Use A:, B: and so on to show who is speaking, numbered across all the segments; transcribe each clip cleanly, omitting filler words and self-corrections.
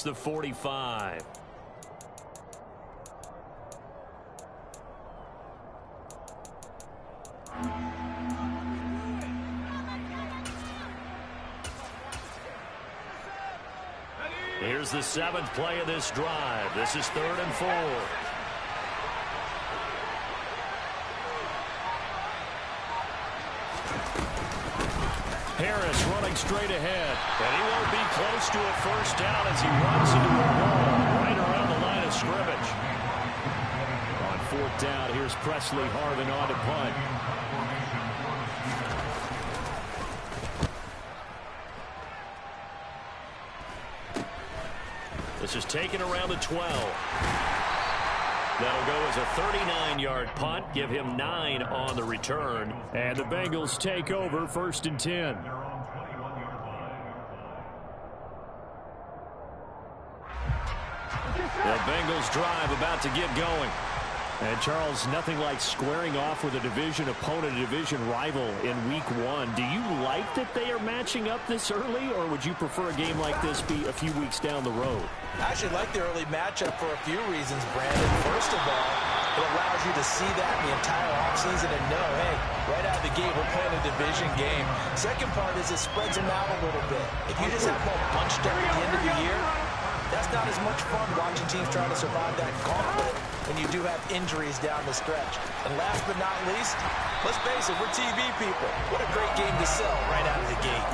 A: the 45. Here's the 7th play of this drive. This is 3rd and 4. Harris running straight ahead, and he won't be close to a first down as he runs into a wall right around the line of scrimmage. On 4th down, here's Presley Harvin on to punt. This is taken around the 12. That'll go as a 39-yard punt, give him 9 on the return. And the Bengals take over 1st and 10. The Bengals drive about to get going. And Charles, nothing like squaring off with a division opponent, a division rival in week 1. Do you like that they are matching up this early, or would you prefer a game like this be a few weeks down the road?
B: I actually like the early matchup for a few reasons, Brandon. First of all, it allows you to see that in the entire offseason and know, hey, right out of the gate, we're playing a division game. Second part is it spreads them out a little bit. If you just have them all bunched up at the end of the year, that's not as much fun watching teams try to survive that gauntlet when you do have injuries down the stretch. And last but not least, let's face it, we're TV people. What a great game to sell right out of the gate.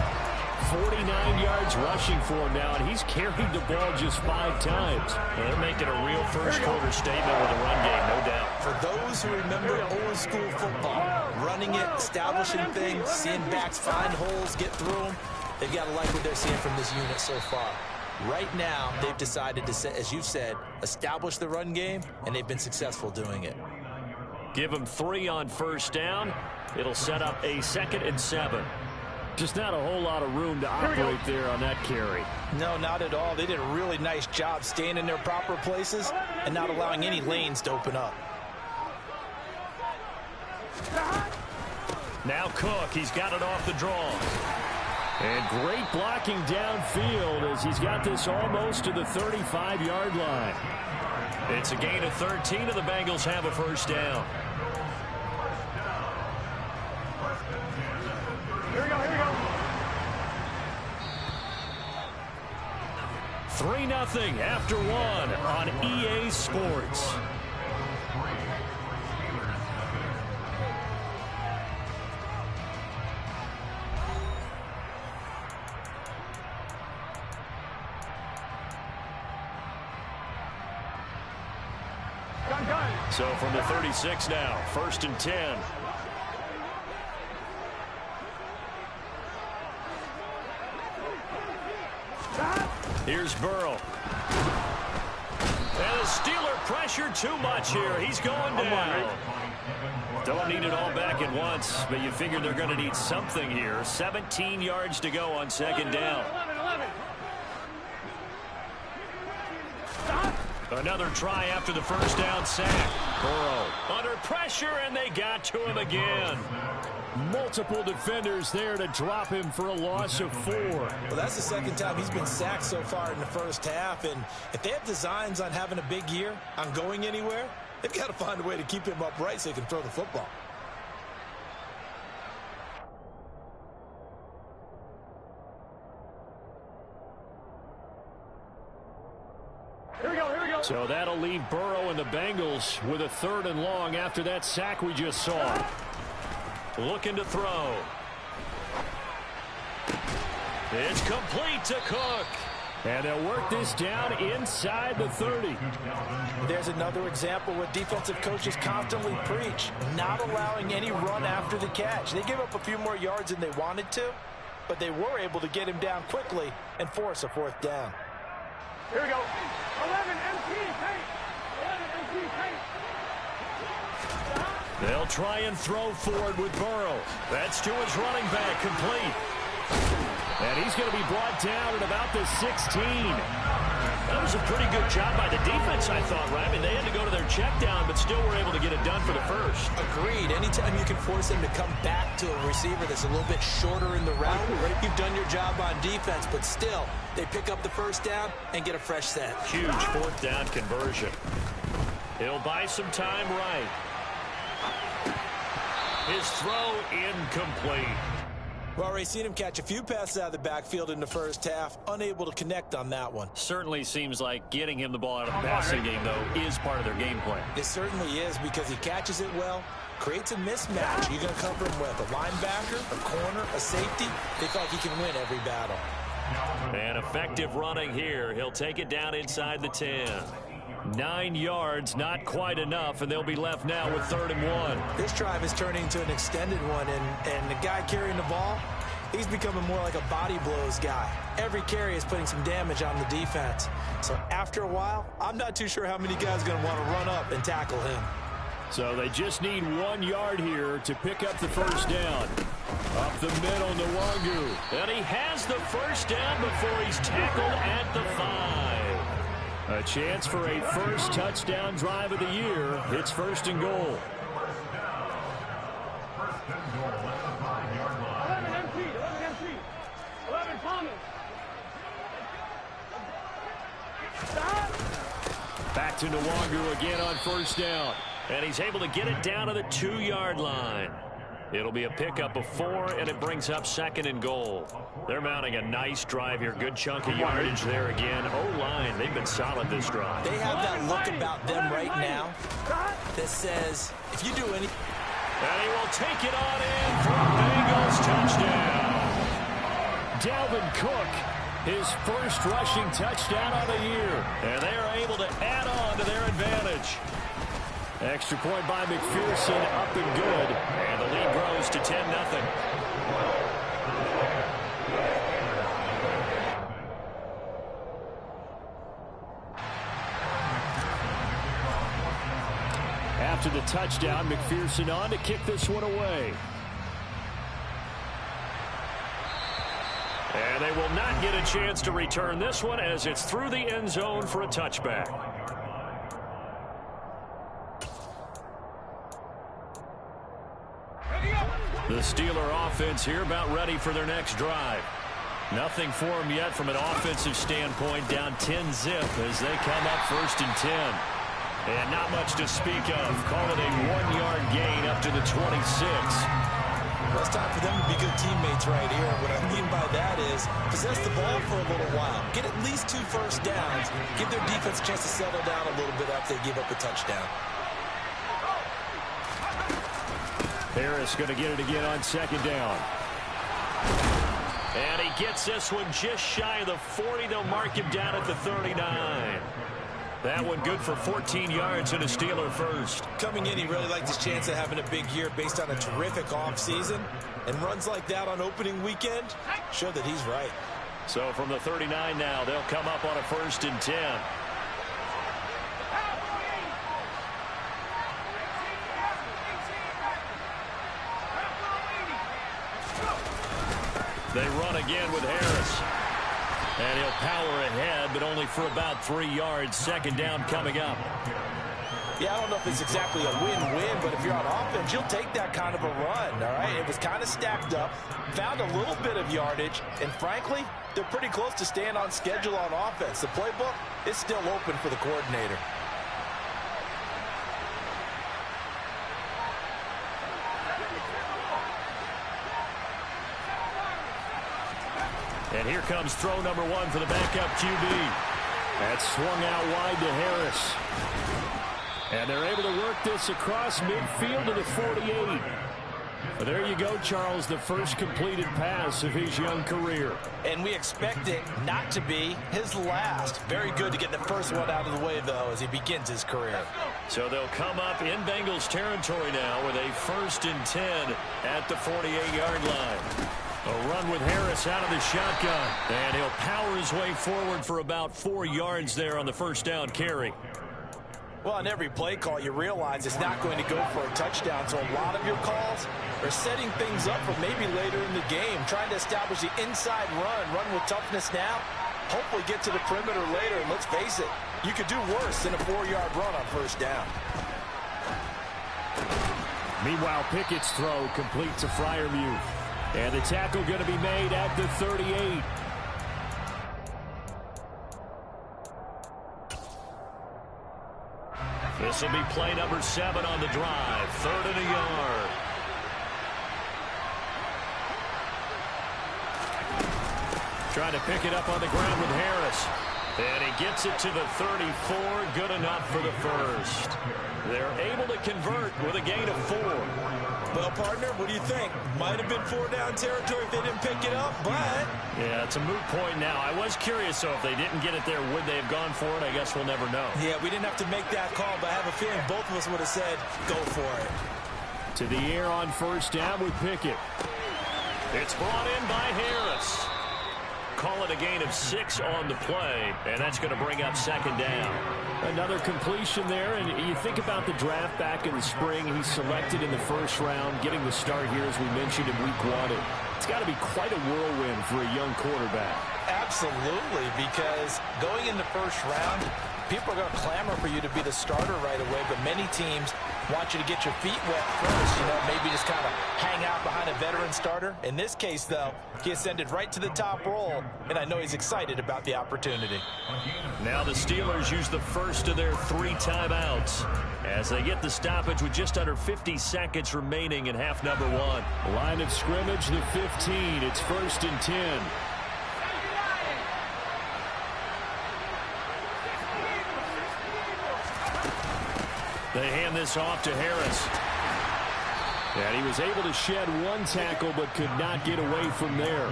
A: 49 yards rushing for him now, and he's carried the ball just 5 times. Well, they're making a real first-quarter statement with a run game, no doubt.
B: For those who remember old-school football, running it, establishing things, seeing backs find holes, get through them, they've got to like what they're seeing from this unit so far. Right now, they've decided to, as you said, establish the run game, and they've been successful doing it.
A: Give them 3 on 1st down. It'll set up a 2nd and 7. Just not a whole lot of room to operate there on that carry.
B: No, not at all. They did a really nice job staying in their proper places and not allowing any lanes to open up.
A: Now Cook, he's got it off the draw. And great blocking downfield as he's got this almost to the 35-yard line. It's a gain of 13, and the Bengals have a 1st down.
C: Here we go, here we go.
A: 3-0 after 1 on EA Sports. So from the 36 now, 1st and 10. Here's Burrow. And the Steeler pressure too much here. He's going down. Don't need it all back at once, but you figure they're going to need something here. 17 yards to go on 2nd down. Another try after the 1st down sack. Burrow under pressure, and they got to him again. Multiple defenders there to drop him for a loss of 4.
B: Well, that's the 2nd time he's been sacked so far in the 1st half. And if they have designs on having a big year, on going anywhere, they've got to find a way to keep him upright so he can throw the football.
C: Here we go, here we go.
A: So that'll leave Burrow and the Bengals with a 3rd and long after that sack we just saw. Looking to throw. It's complete to Cook. And they'll work this down inside the 30.
B: There's another example where defensive coaches constantly preach, not allowing any run after the catch. They gave up a few more yards than they wanted to, but they were able to get him down quickly and force a 4th down.
C: Here we go. 11 MP paint. 11 MP paint.
A: They'll try and throw forward with Burrow. That's to his running back, complete. And he's going to be brought down at about the 16. was a pretty good job by the defense, I thought, right? I mean, they had to go to their check down, but still were able to get it done for the first.
B: Agreed. Anytime you can force them to come back to a receiver that's a little bit shorter in the route, you've done your job on defense, but still, they pick up the first down and get a fresh set.
A: Huge fourth down conversion. He'll buy some time right. His throw incomplete.
B: Well, Ray, seen him catch a few passes out of the backfield in the first half, unable to connect on that one.
A: Certainly seems like getting him the ball out of the passing game, though, is part of their game plan.
B: It certainly is, because he catches it well, creates a mismatch. You're going to cover him with a linebacker, a corner, a safety. They feel like he can win every battle.
A: And effective running here. He'll take it down inside the 10. 9 yards, not quite enough, and they'll be left now with 3rd and 1.
B: This drive is turning into an extended one, and the guy carrying the ball, he's becoming more like a body blows guy. Every carry is putting some damage on the defense. So after a while, I'm not too sure how many guys are going to want to run up and tackle him.
A: So they just need 1 yard here to pick up the first down. Up the middle, Nwangu. And he has the first down before he's tackled at the 5. A chance for a first touchdown drive of the year. It's 1st and goal.
C: 11 empty, 11 empty. 11 Thomas.
A: Back to Nwangu again on first down. And he's able to get it down to the 2-yard line. It'll be a pickup of 4, and it brings up 2nd and goal. They're mounting a nice drive here. Good chunk of yardage there again. O-line, they've been solid this drive.
B: They have that look about them right now that says, if you do any...
A: And he will take it on in for a Bengals touchdown. Dalvin Cook, his first rushing touchdown of the year. And they are able to add on to their advantage. Extra point by McPherson, up and good. And the lead grows to 10-0. After the touchdown, McPherson on to kick this one away. And they will not get a chance to return this one as it's through the end zone for a touchback. The Steeler offense here about ready for their next drive. Nothing for them yet from an offensive standpoint, down 10-zip as they come up 1st and 10. And not much to speak of. Call it a 1-yard gain up to the 26.
B: Well, it's time for them to be good teammates right here. What I mean by that is possess the ball for a little while. Get at least 2 first downs. Give their defense a chance to settle down a little bit after they give up a touchdown.
A: Harris going to get it again on 2nd down. And he gets this one just shy of the 40. They'll mark him down at the 39. That one good for 14 yards and a Steeler first. Coming in, he really liked his chance of having a big year based on a terrific offseason. And runs like that on opening weekend show that he's right. So from the 39 now, they'll come up on a 1st and 10. They run again with Harris. And he'll power ahead, but only for about 3 yards. 2nd down coming up. Yeah, I don't know if it's exactly a win-win, but if you're on offense, you'll take that kind of a run, all right? It was kind of stacked up, found a little bit of yardage, and frankly, they're pretty close to staying on schedule on offense. The playbook is still open for the coordinator. And here comes throw number 1 for the backup QB. That's swung out wide to Harris. And they're able to work this across midfield to the 48. But there you go, Charles, the first completed pass of his young career. And we expect it not to be his last. Very good to get the first one out of the way, though, as he begins his career. So they'll come up in Bengals territory now with a 1st and 10 at the 48-yard line. A run with Harris out of the shotgun. And he'll power his way forward for about 4 yards there on the first down carry. Well, on every play call, you realize it's not going to go for a touchdown. So a lot of your calls are setting things up for maybe later in the game, trying to establish the inside run with toughness now,
B: hopefully get to the perimeter later. And let's face it, you could do worse than a 4-yard run on first down.
A: Meanwhile, Pickett's throw complete to Freiermuth. And the tackle going to be made at the 38. This will be play number 7 on the drive. 3rd and a yard. Trying to pick it up on the ground with Harris. And he gets it to the 34. Good enough for the first. They're able to convert with a gain of 4.
B: Well, partner, what do you think? Might have been 4-down territory if they didn't pick it up, but...
A: Yeah, it's a moot point now. I was curious, so if they didn't get it there, would they have gone for it? I guess we'll never know.
B: Yeah, we didn't have to make that call, but I have a feeling both of us would have said, go for it.
A: To the air on first down with Pickett. It's brought in by Harris. Call it a gain of 6 on the play, and that's going to bring up 2nd down. Another completion there, and you think about the draft back in the spring. He's selected in the first round, getting the start here, as we mentioned, in week 1. It's got to be quite a whirlwind for a young quarterback.
B: Absolutely, because going in the first round, people are going to clamor for you to be the starter right away, but many teams want you to get your feet wet first, maybe just kind of hang out behind a veteran starter. In this case, though, he ascended right to the top role, and I know he's excited about the opportunity.
A: Now the Steelers use the first of their 3 timeouts as they get the stoppage with just under 50 seconds remaining in half number 1. Line of scrimmage, the 15. It's 1st and 10. They hand this off to Harris. And he was able to shed 1 tackle but could not get away from there.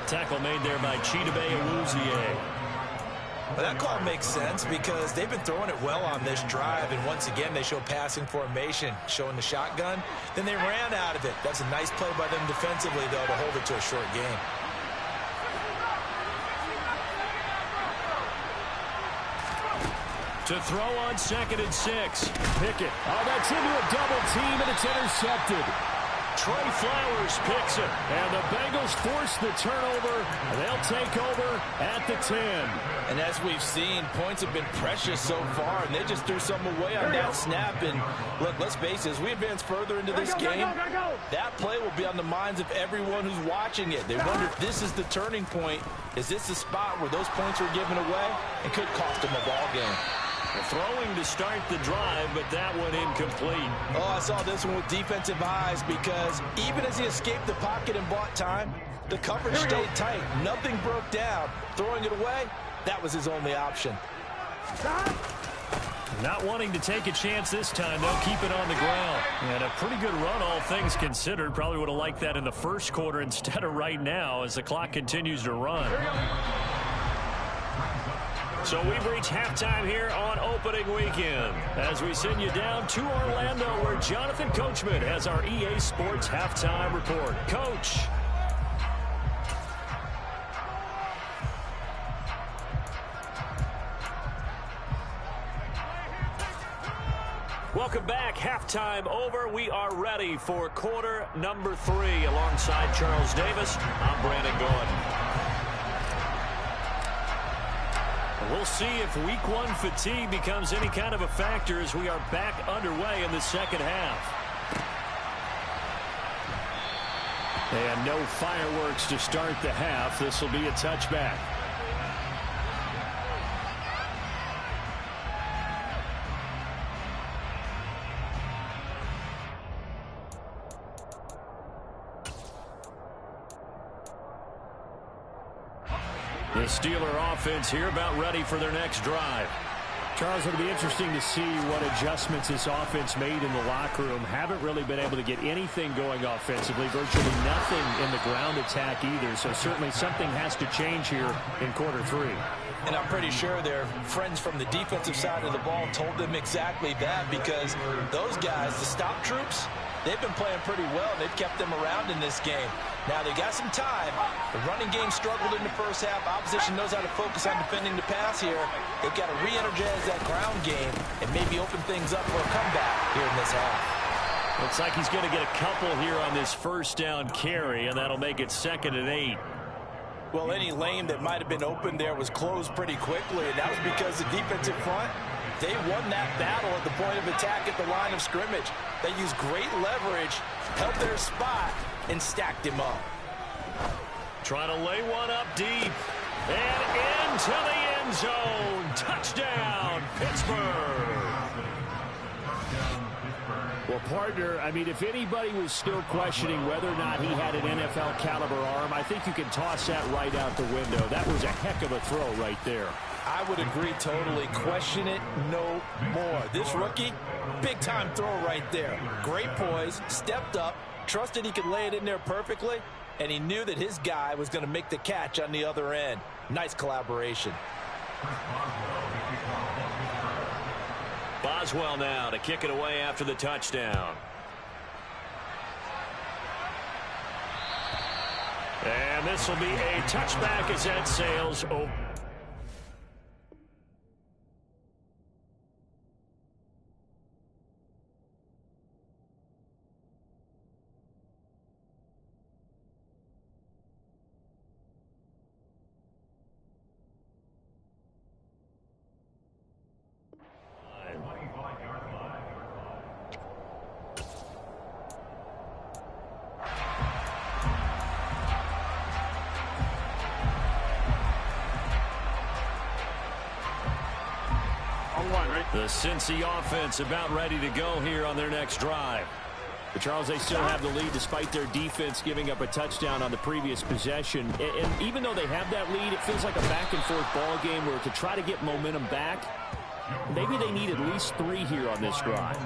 A: Tackle made there by Chidobe Awuzie.
B: Well, that call makes sense because they've been throwing it well on this drive, and once again they show passing formation, showing the shotgun. Then they ran out of it. That's a nice play by them defensively, though, to hold it to a short game.
A: To throw on 2nd and 6. Pickett. Oh, that's into a double team, and it's intercepted. Trey Flowers picks it, and the Bengals force the turnover. They'll take over at the 10.
B: And as we've seen, points have been precious so far, and they just threw something away on that snap. And look, let's face it, as we advance further into this game, that play will be on the minds of everyone who's watching it. They wonder if this is the turning point. Is this the spot where those points were given away and could cost them a ball game?
A: Throwing to start the drive, but that one incomplete.
B: Oh, I saw this one with defensive eyes because even as he escaped the pocket and bought time, the coverage stayed tight. Nothing broke down. Throwing it away, that was his only option.
A: Not wanting to take a chance this time, they'll keep it on the ground. And a pretty good run, all things considered. Probably would have liked that in the first quarter instead of right now as the clock continues to run. So we've reached halftime here on opening weekend as we send you down to Orlando where Jonathan Coachman has our EA Sports halftime report. Coach. Welcome back. Halftime over. We are ready for quarter number 3 alongside Charles Davis. I'm Brandon Gordon. We'll see if week 1 fatigue becomes any kind of a factor as we are back underway in the second half. And no fireworks to start the half. This will be a touchback. The Steeler offense here about ready for their next drive. Charles, it'll be interesting to see what adjustments this offense made in the locker room. Haven't really been able to get anything going offensively. Virtually nothing in the ground attack either. So certainly something has to change here in quarter 3.
B: And I'm pretty sure their friends from the defensive side of the ball told them exactly that because those guys, the stop troops, they've been playing pretty well. They've kept them around in this game. Now, they got some time. The running game struggled in the first half. Opposition knows how to focus on defending the pass here. They've got to re-energize that ground game and maybe open things up for a comeback here in this half.
A: Looks like he's going to get a couple here on this first down carry, and that'll make it 2nd and 8.
B: Well, any lane that might have been open there was closed pretty quickly, and that was because the defensive front, they won that battle at the point of attack at the line of scrimmage. They used great leverage, held their spot, and stacked him up.
A: Trying to lay one up deep. And into the end zone. Touchdown, Pittsburgh. Well, partner, I mean, if anybody was still questioning whether or not he had an NFL caliber arm, I think you can toss that right out the window. That was a heck of a throw right there.
B: I would agree totally. Question it no more. This rookie, big-time throw right there. Great poise, stepped up, trusted he could lay it in there perfectly, and he knew that his guy was going to make the catch on the other end. Nice collaboration.
A: Boswell now to kick it away after the touchdown. And this will be a touchback as that sails over. The Cincy offense about ready to go here on their next drive. But Charles, they still have the lead despite their defense giving up a touchdown on the previous possession. And even though they have that lead, it feels like a back-and-forth ball game where to try to get momentum back, maybe they need at least 3 here on this drive.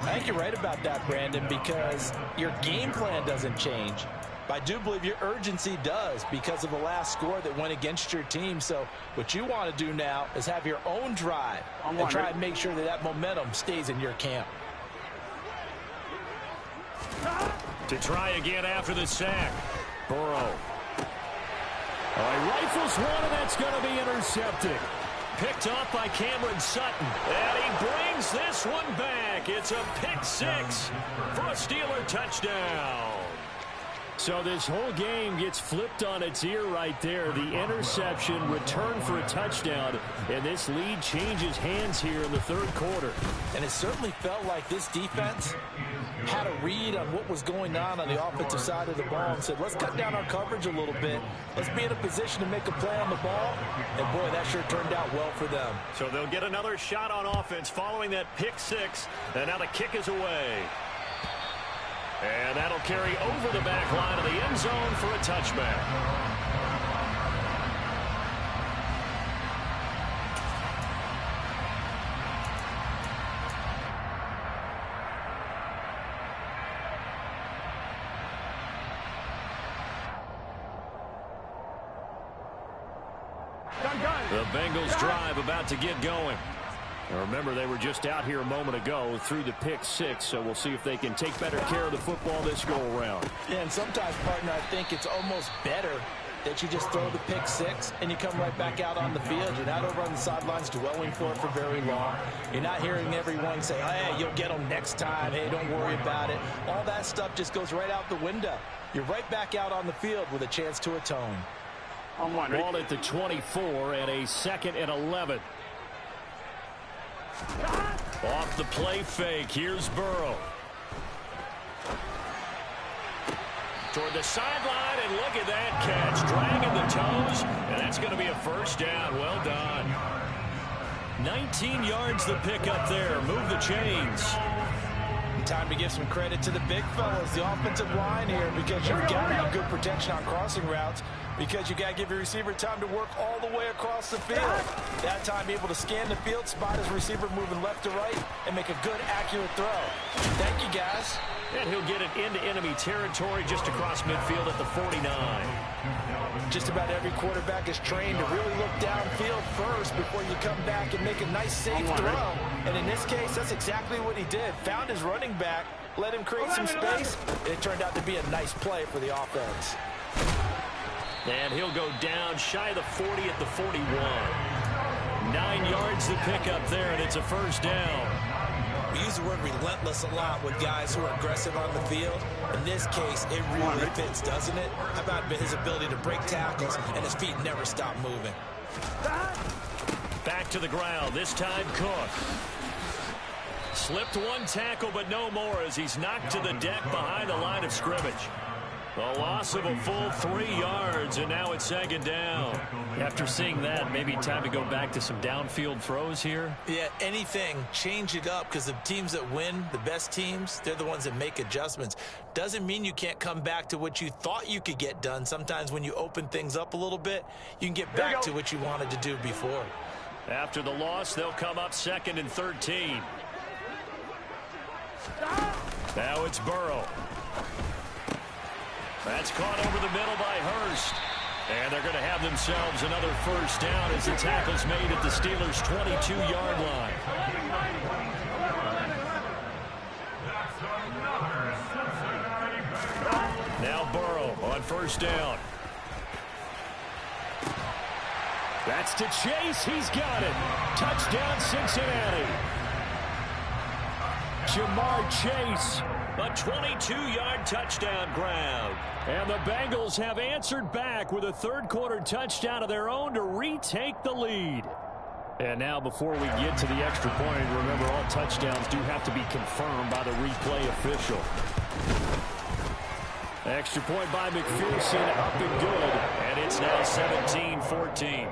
B: I think you're right about that, Brandon, because your game plan doesn't change. I do believe your urgency does because of the last score that went against your team. So what you want to do now is have your own drive and try and make sure that that momentum stays in your camp.
A: To try again after the sack. Burrow. He rifles one, and that's going to be intercepted. Picked off by Cameron Sutton. And he brings this one back. It's a pick 6 for a Steeler touchdown. So this whole game gets flipped on its ear right there. The interception, return for a touchdown, and this lead changes hands here in the third quarter.
B: And it certainly felt like this defense had a read on what was going on the offensive side of the ball and said, let's cut down our coverage a little bit. Let's be in a position to make a play on the ball. And, boy, that sure turned out well for them.
A: So they'll get another shot on offense following that pick 6, and now the kick is away. And that'll carry over the back line of the end zone for a touchback. The Bengals drive about to get going. Remember, they were just out here a moment ago through the pick 6, so we'll see if they can take better care of the football this go-around.
B: Yeah, and sometimes, partner, I think it's almost better that you just throw the pick 6 and you come right back out on the field. You're not over on the sidelines dwelling for it for very long. You're not hearing everyone say, hey, you'll get them next time. Hey, don't worry about it. All that stuff just goes right out the window. You're right back out on the field with a chance to atone.
A: Ball at the 24 and a 2nd and 11. Off the play fake, here's Burrow. Toward the sideline, and look at that catch. Dragging the toes, and that's going to be a first down. Well done. 19 yards the pick up there. Move the chains.
B: Time to give some credit to the big fellas, the offensive line here, because you've got to have good protection on crossing routes, because you got to give your receiver time to work all the way across the field. That time able to scan the field, spot his receiver moving left to right, and make a good, accurate throw. Thank you, guys.
A: And he'll get it into enemy territory just across midfield at the 49.
B: Just about every quarterback is trained to really look downfield first before you come back and make a nice, safe throw. And in this case, that's exactly what he did. Found his running back, let him create some space, and it turned out to be a nice play for the offense.
A: And he'll go down shy of the 40 at the 41. 9 yards to pick up there, and it's a first down.
B: We use the word relentless a lot with guys who are aggressive on the field. In this case, it really fits, doesn't it? How about his ability to break tackles and his feet never stop moving?
A: Back to the ground, this time Cook. Slipped one tackle, but no more as he's knocked to the deck behind the line of scrimmage. A loss of a full 3 yards, and now it's second down. After seeing that, maybe time to go back to some downfield throws here.
B: Yeah, anything. Change it up, because the teams that win, the best teams, they're the ones that make adjustments. Doesn't mean you can't come back to what you thought you could get done. Sometimes when you open things up a little bit, you can get back to what you wanted to do before.
A: After the loss, they'll come up 2nd and 13. Now it's Burrow. That's caught over the middle by Hurst. And they're going to have themselves another first down as the tackle's made at the Steelers' 22-yard line. Now Burrow on first down. That's to Chase. He's got it. Touchdown, Cincinnati. Jamar Chase, a 22-yard touchdown grab. And the Bengals have answered back with a third-quarter touchdown of their own to retake the lead. And now before we get to the extra point, remember all touchdowns do have to be confirmed by the replay official. Extra point by McPherson, up and good. And it's now 17-14.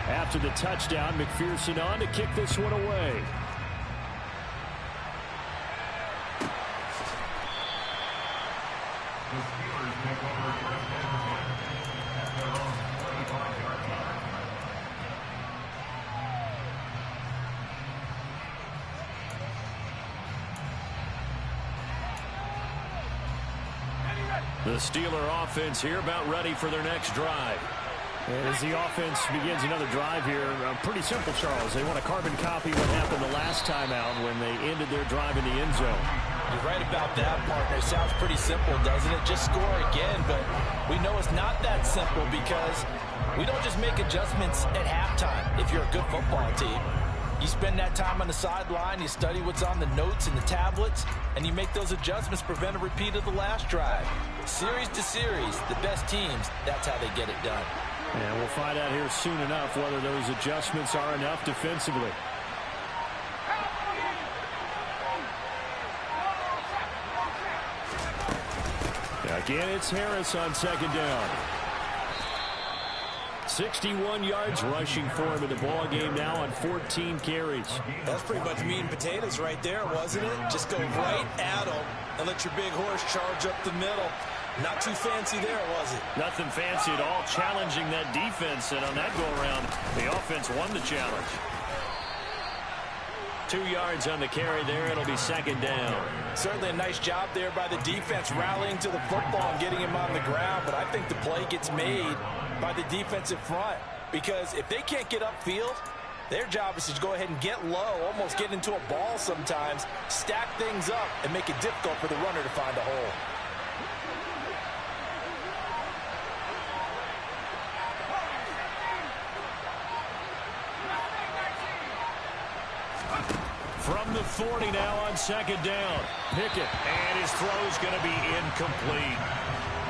A: After the touchdown, McPherson on to kick this one away. The Steeler offense here about ready for their next drive. And as the offense begins another drive here, pretty simple, Charles. They want a carbon copy of what happened the last time out when they ended their drive in the end zone.
B: You're right about that, partner. Sounds pretty simple, doesn't it? Just score again, but we know it's not that simple because we don't just make adjustments at halftime if you're a good football team. You spend that time on the sideline, you study what's on the notes and the tablets, and you make those adjustments, prevent a repeat of the last drive. Series to series, the best teams, that's how they get it done.
A: And we'll find out here soon enough whether those adjustments are enough defensively. Again, it's Harris on second down. 61 yards rushing for him in the ball game now on 14 carries.
B: That's pretty much meat and potatoes right there, wasn't it? Just go right at them and let your big horse charge up the middle. Not too fancy there, was it?
A: Nothing fancy at all, challenging that defense, and on that go-around, the offense won the challenge. 2 yards on the carry there. It'll be second down.
B: Certainly a nice job there by the defense, rallying to the football and getting him on the ground, but I think the play gets made by the defensive front, because if they can't get upfield, their job is to go ahead and get low, almost get into a ball sometimes, stack things up, and make it difficult for the runner to find a hole.
A: From the 40 now on second down. Pickett, and his throw's going to be incomplete.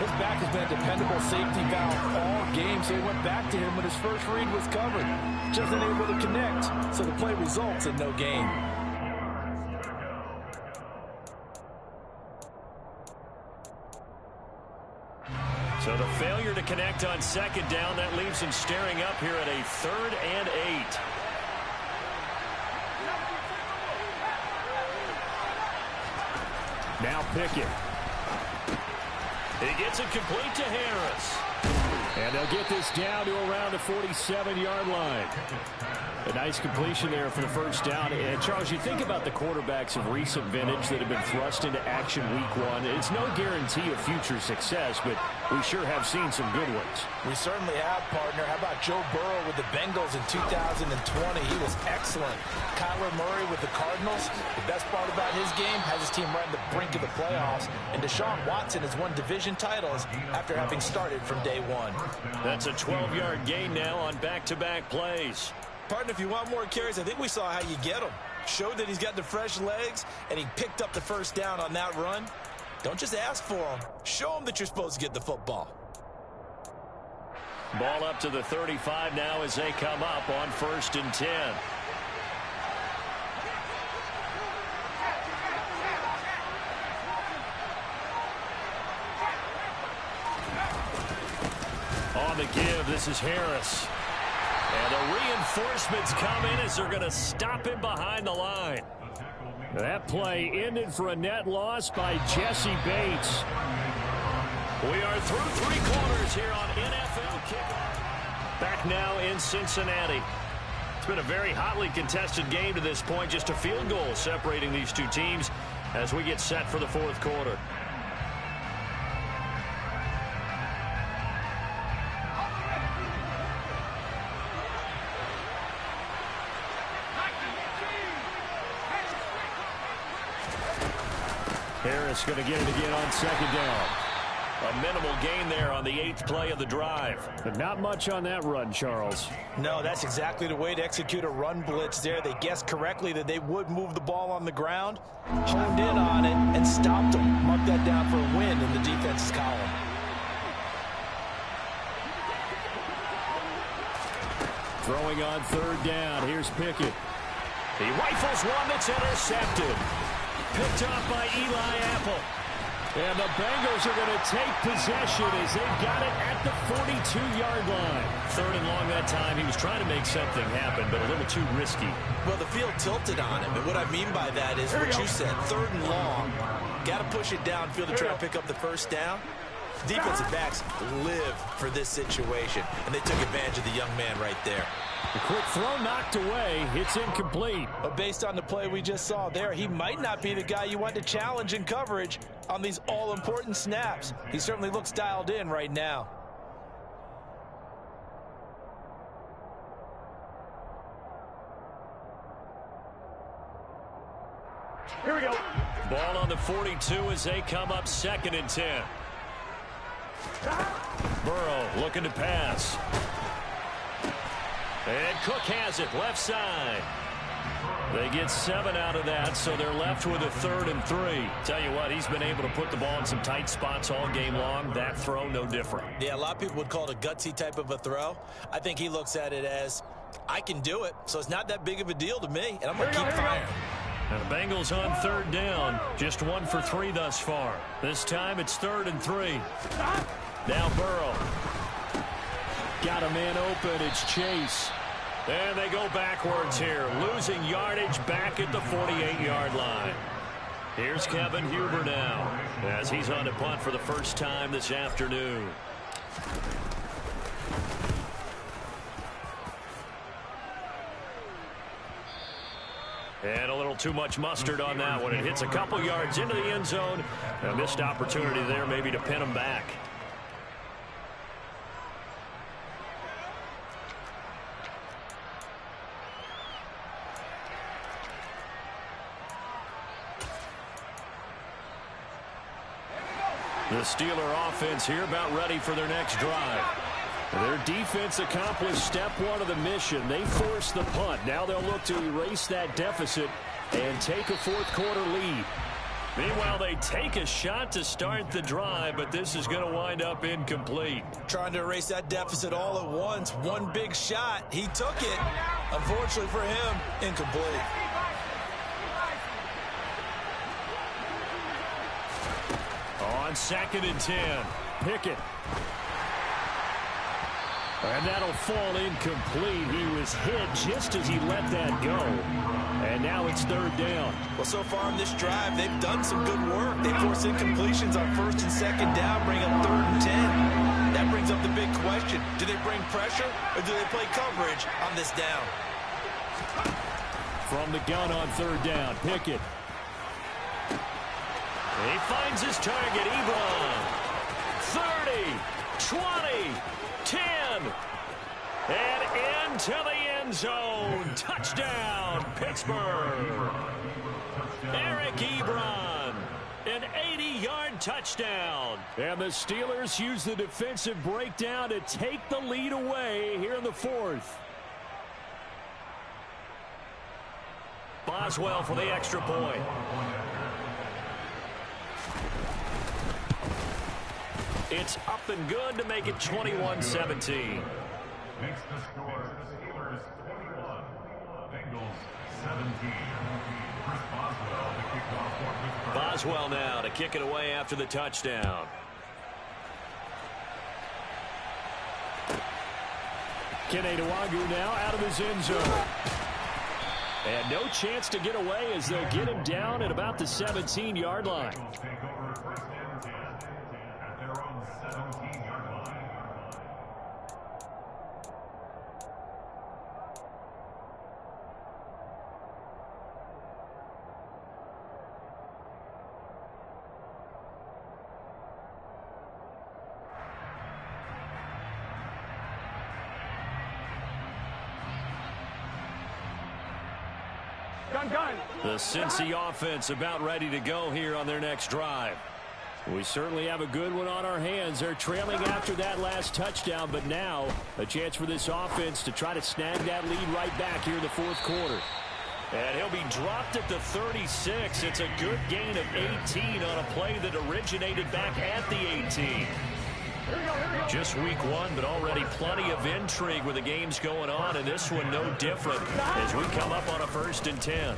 B: His back has been a dependable safety valve all game, so he went back to him when his first read was covered. Just unable to connect, so the play results in no gain.
A: So the failure to connect on second down, that leaves him staring up here at a 3rd and 8. Now Pickett. He gets it complete to Harris. And they'll get this down to around the 47-yard line. A nice completion there for the first down. And, Charles, you think about the quarterbacks of recent vintage that have been thrust into action week one. It's no guarantee of future success, but we sure have seen some good ones.
B: We certainly have, partner. How about Joe Burrow with the Bengals in 2020? He was excellent. Kyler Murray with the Cardinals. The best part about his game, has his team right on the brink of the playoffs. And Deshaun Watson has won division titles after having started from day one.
A: That's a 12-yard gain now on back-to-back plays.
B: Partner, if you want more carries, I think we saw how you get them. Showed that he's got the fresh legs, and he picked up the first down on that run. Don't just ask for them. Show them that you're supposed to get the football.
A: Ball up to the 35 now as they come up on 1st and 10. On the give, this is Harris. And the reinforcements come in as they're going to stop him behind the line. That play ended for a net loss by Jesse Bates. We are through 3 quarters here on NFL Kickoff. Back now in Cincinnati. It's been a very hotly contested game to this point. Just a field goal separating these two teams as we get set for the 4th quarter. Harris going to get it again on 2nd down. A minimal gain there on the 8th play of the drive. But not much on that run, Charles.
B: No, that's exactly the way to execute a run blitz there. They guessed correctly that they would move the ball on the ground, honed in on it, and stopped them. Mark that down for a win in the defense's column.
A: Throwing on 3rd down. Here's Pickett. He rifles one that's intercepted. Picked off by Eli Apple. And the Bengals are going to take possession as they've got it at the 42-yard line. 3rd and long that time. He was trying to make something happen, but a little too risky.
B: Well, the field tilted on him, and what I mean by that is what you said. 3rd and long. Got to push it downfield to try to pick up the first down. Defensive backs live for this situation, and they took advantage of the young man right there.
A: The quick throw knocked away. It's incomplete.
B: But based on the play we just saw there, he might not be the guy you want to challenge in coverage on these all-important snaps. He certainly looks dialed in right now.
C: Here we go.
A: Ball on the 42 as they come up 2nd and 10. Burrow looking to pass. And Cook has it, left side. They get 7 out of that, so they're left with a 3rd and 3. Tell you what, he's been able to put the ball in some tight spots all game long. That throw, no different.
B: Yeah, a lot of people would call it a gutsy type of a throw. I think he looks at it as, I can do it, so it's not that big of a deal to me, and I'm going to keep firing.
A: Now the Bengals on 3rd down. Just 1 for 3 thus far. This time it's 3rd and 3. Now Burrow. Got a man open. It's Chase. And they go backwards here. Losing yardage back at the 48-yard line. Here's Kevin Huber now as he's on to punt for the first time this afternoon. And a little too much mustard on that one. It hits a couple yards into the end zone. A missed opportunity there maybe to pin him back. The Steeler offense here about ready for their next drive. Their defense accomplished step 1 of the mission. They forced the punt. Now they'll look to erase that deficit and take a 4th quarter lead. Meanwhile, they take a shot to start the drive, but this is going to wind up incomplete.
B: Trying to erase that deficit all at once. One big shot. He took it. Unfortunately for him, incomplete.
A: On 2nd and 10, Pickett. And that'll fall incomplete. He was hit just as he let that go. And now it's 3rd down.
B: Well, so far in this drive, they've done some good work. They force incompletions on 1st and 2nd down, bring up 3rd and 10. That brings up the big question. Do they bring pressure or do they play coverage on this down?
A: From the gun on third down, Pickett. He finds his target, Ebron. 30, 20, 10. And into the end zone. Touchdown, Pittsburgh. Eric Ebron. An 80-yard touchdown. And the Steelers use the defensive breakdown to take the lead away here in the fourth. Boswell for the extra point. It's up and good to make it 21-17.
D: Makes the score Steelers 21, Bengals 17. Chris Boswell to kick off for
A: Boswell now to kick it away after the touchdown. Kene Nwangwu now out of his end zone. And no chance to get away as they'll get him down at about the 17-yard line.
D: take over first and 10 at their own 17-yard line.
C: Gun.
A: The Cincy offense about ready to go here on their next drive. We certainly have a good one on our hands. They're trailing after that last touchdown, but now a chance for this offense to try to snag that lead right back here in the fourth quarter. And he'll be dropped at the 36. It's a good gain of 18 on a play that originated back at the 18. Just week one, but already plenty of intrigue with the games going on, and this one no different as we come up on a 1st and 10.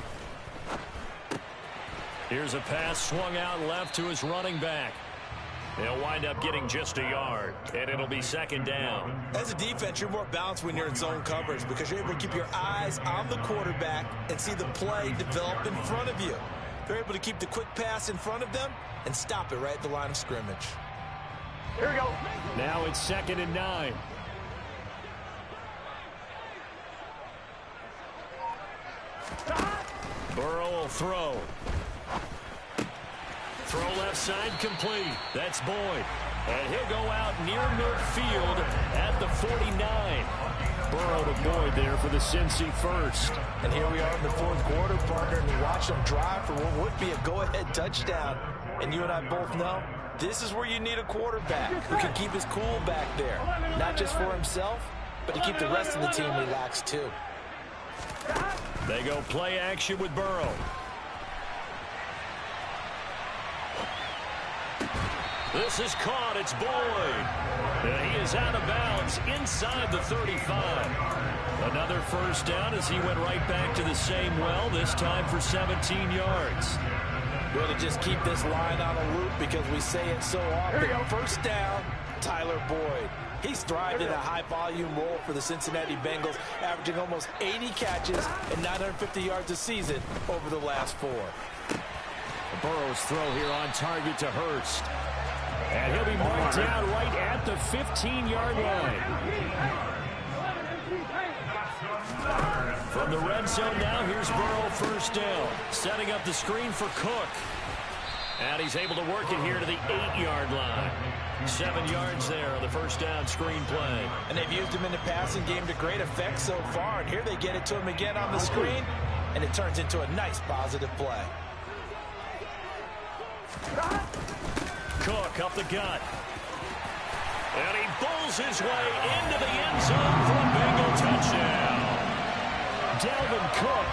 A: Here's a pass swung out left to his running back. They'll wind up getting just a yard, and it'll be 2nd down.
B: As a defense, you're more balanced when you're in zone coverage because you're able to keep your eyes on the quarterback and see the play develop in front of you. They're able to keep the quick pass in front of them and stop it right at the line of scrimmage.
C: Here we go.
A: Now it's 2nd and 9. Burrow will throw. Throw left side complete. That's Boyd. And he'll go out near midfield at the 49. Burrow to Boyd there for the Cincy first.
B: And here we are in the fourth quarter, partner, and watch them drive for what would be a go-ahead touchdown. And you and I both know this is where you need a quarterback who can keep his cool back there. Not just for himself, but to keep the rest of the team relaxed too.
A: They go play action with Burrow. This is caught. It's Boyd. And he is out of bounds inside the 35. Another 1st down as he went right back to the same well, this time for 17 yards.
B: We're going to just keep this line on a loop because we say it so often. 1st down, Tyler Boyd. He's thrived in a high-volume role for the Cincinnati Bengals, averaging almost 80 catches and 950 yards a season over the last 4.
A: Burrow's throw here on target to Hurst. And he'll be marked down right at the 15-yard line. From the red zone now, here's Burrow 1st down. Setting up the screen for Cook. And he's able to work it here to the 8-yard line. 7 yards there on the 1st down screen play.
B: And they've used him in the passing game to great effect so far. And here they get it to him again on the screen. And it turns into a nice positive play.
A: Cook up the gut. And he bowls his way into the end zone for a Bengal touchdown. Dalvin Cook,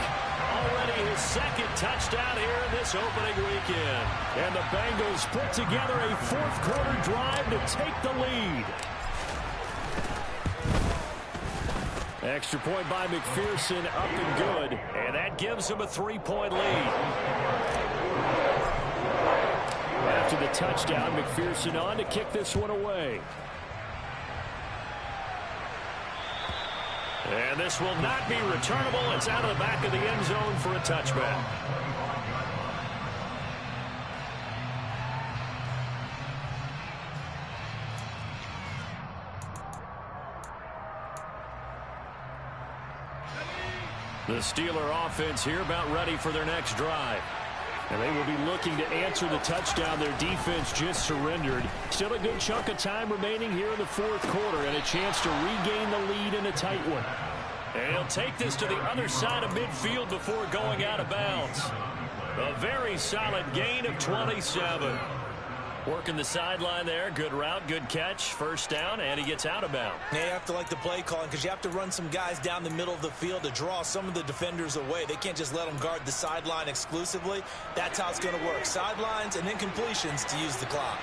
A: already his 2nd touchdown here in this opening weekend. And the Bengals put together a 4th quarter drive to take the lead. Extra point by McPherson, up and good. And that gives him a 3-point lead. After the touchdown, McPherson on to kick this one away. And this will not be returnable. It's out of the back of the end zone for a touchback. The Steeler offense here about ready for their next drive. And they will be looking to answer the touchdown their defense just surrendered. Still a good chunk of time remaining here in the fourth quarter and a chance to regain the lead in a tight one. And he'll take this to the other side of midfield before going out of bounds. A very solid gain of 27. Working the sideline there. Good route, good catch. First down, and he gets out of bounds.
B: Yeah, you have to like the play calling because you have to run some guys down the middle of the field to draw some of the defenders away. They can't just let them guard the sideline exclusively. That's how it's going to work. Sidelines and then completions to use the clock.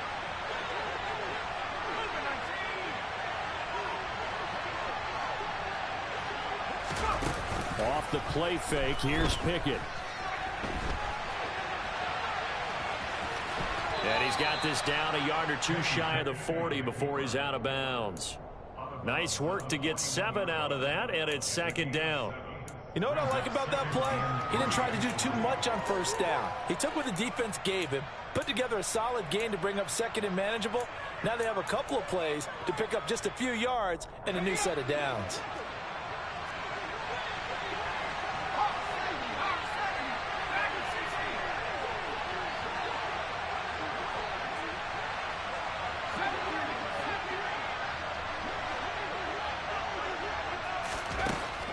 A: Off the play fake, here's Pickett. And he's got this down a yard or two shy of the 40 before he's out of bounds. Nice work to get 7 out of that, and it's second down.
B: You know what I like about that play? He didn't try to do too much on first down. He took what the defense gave him, put together a solid gain to bring up second and manageable. Now they have a couple of plays to pick up just a few yards and a new set of downs.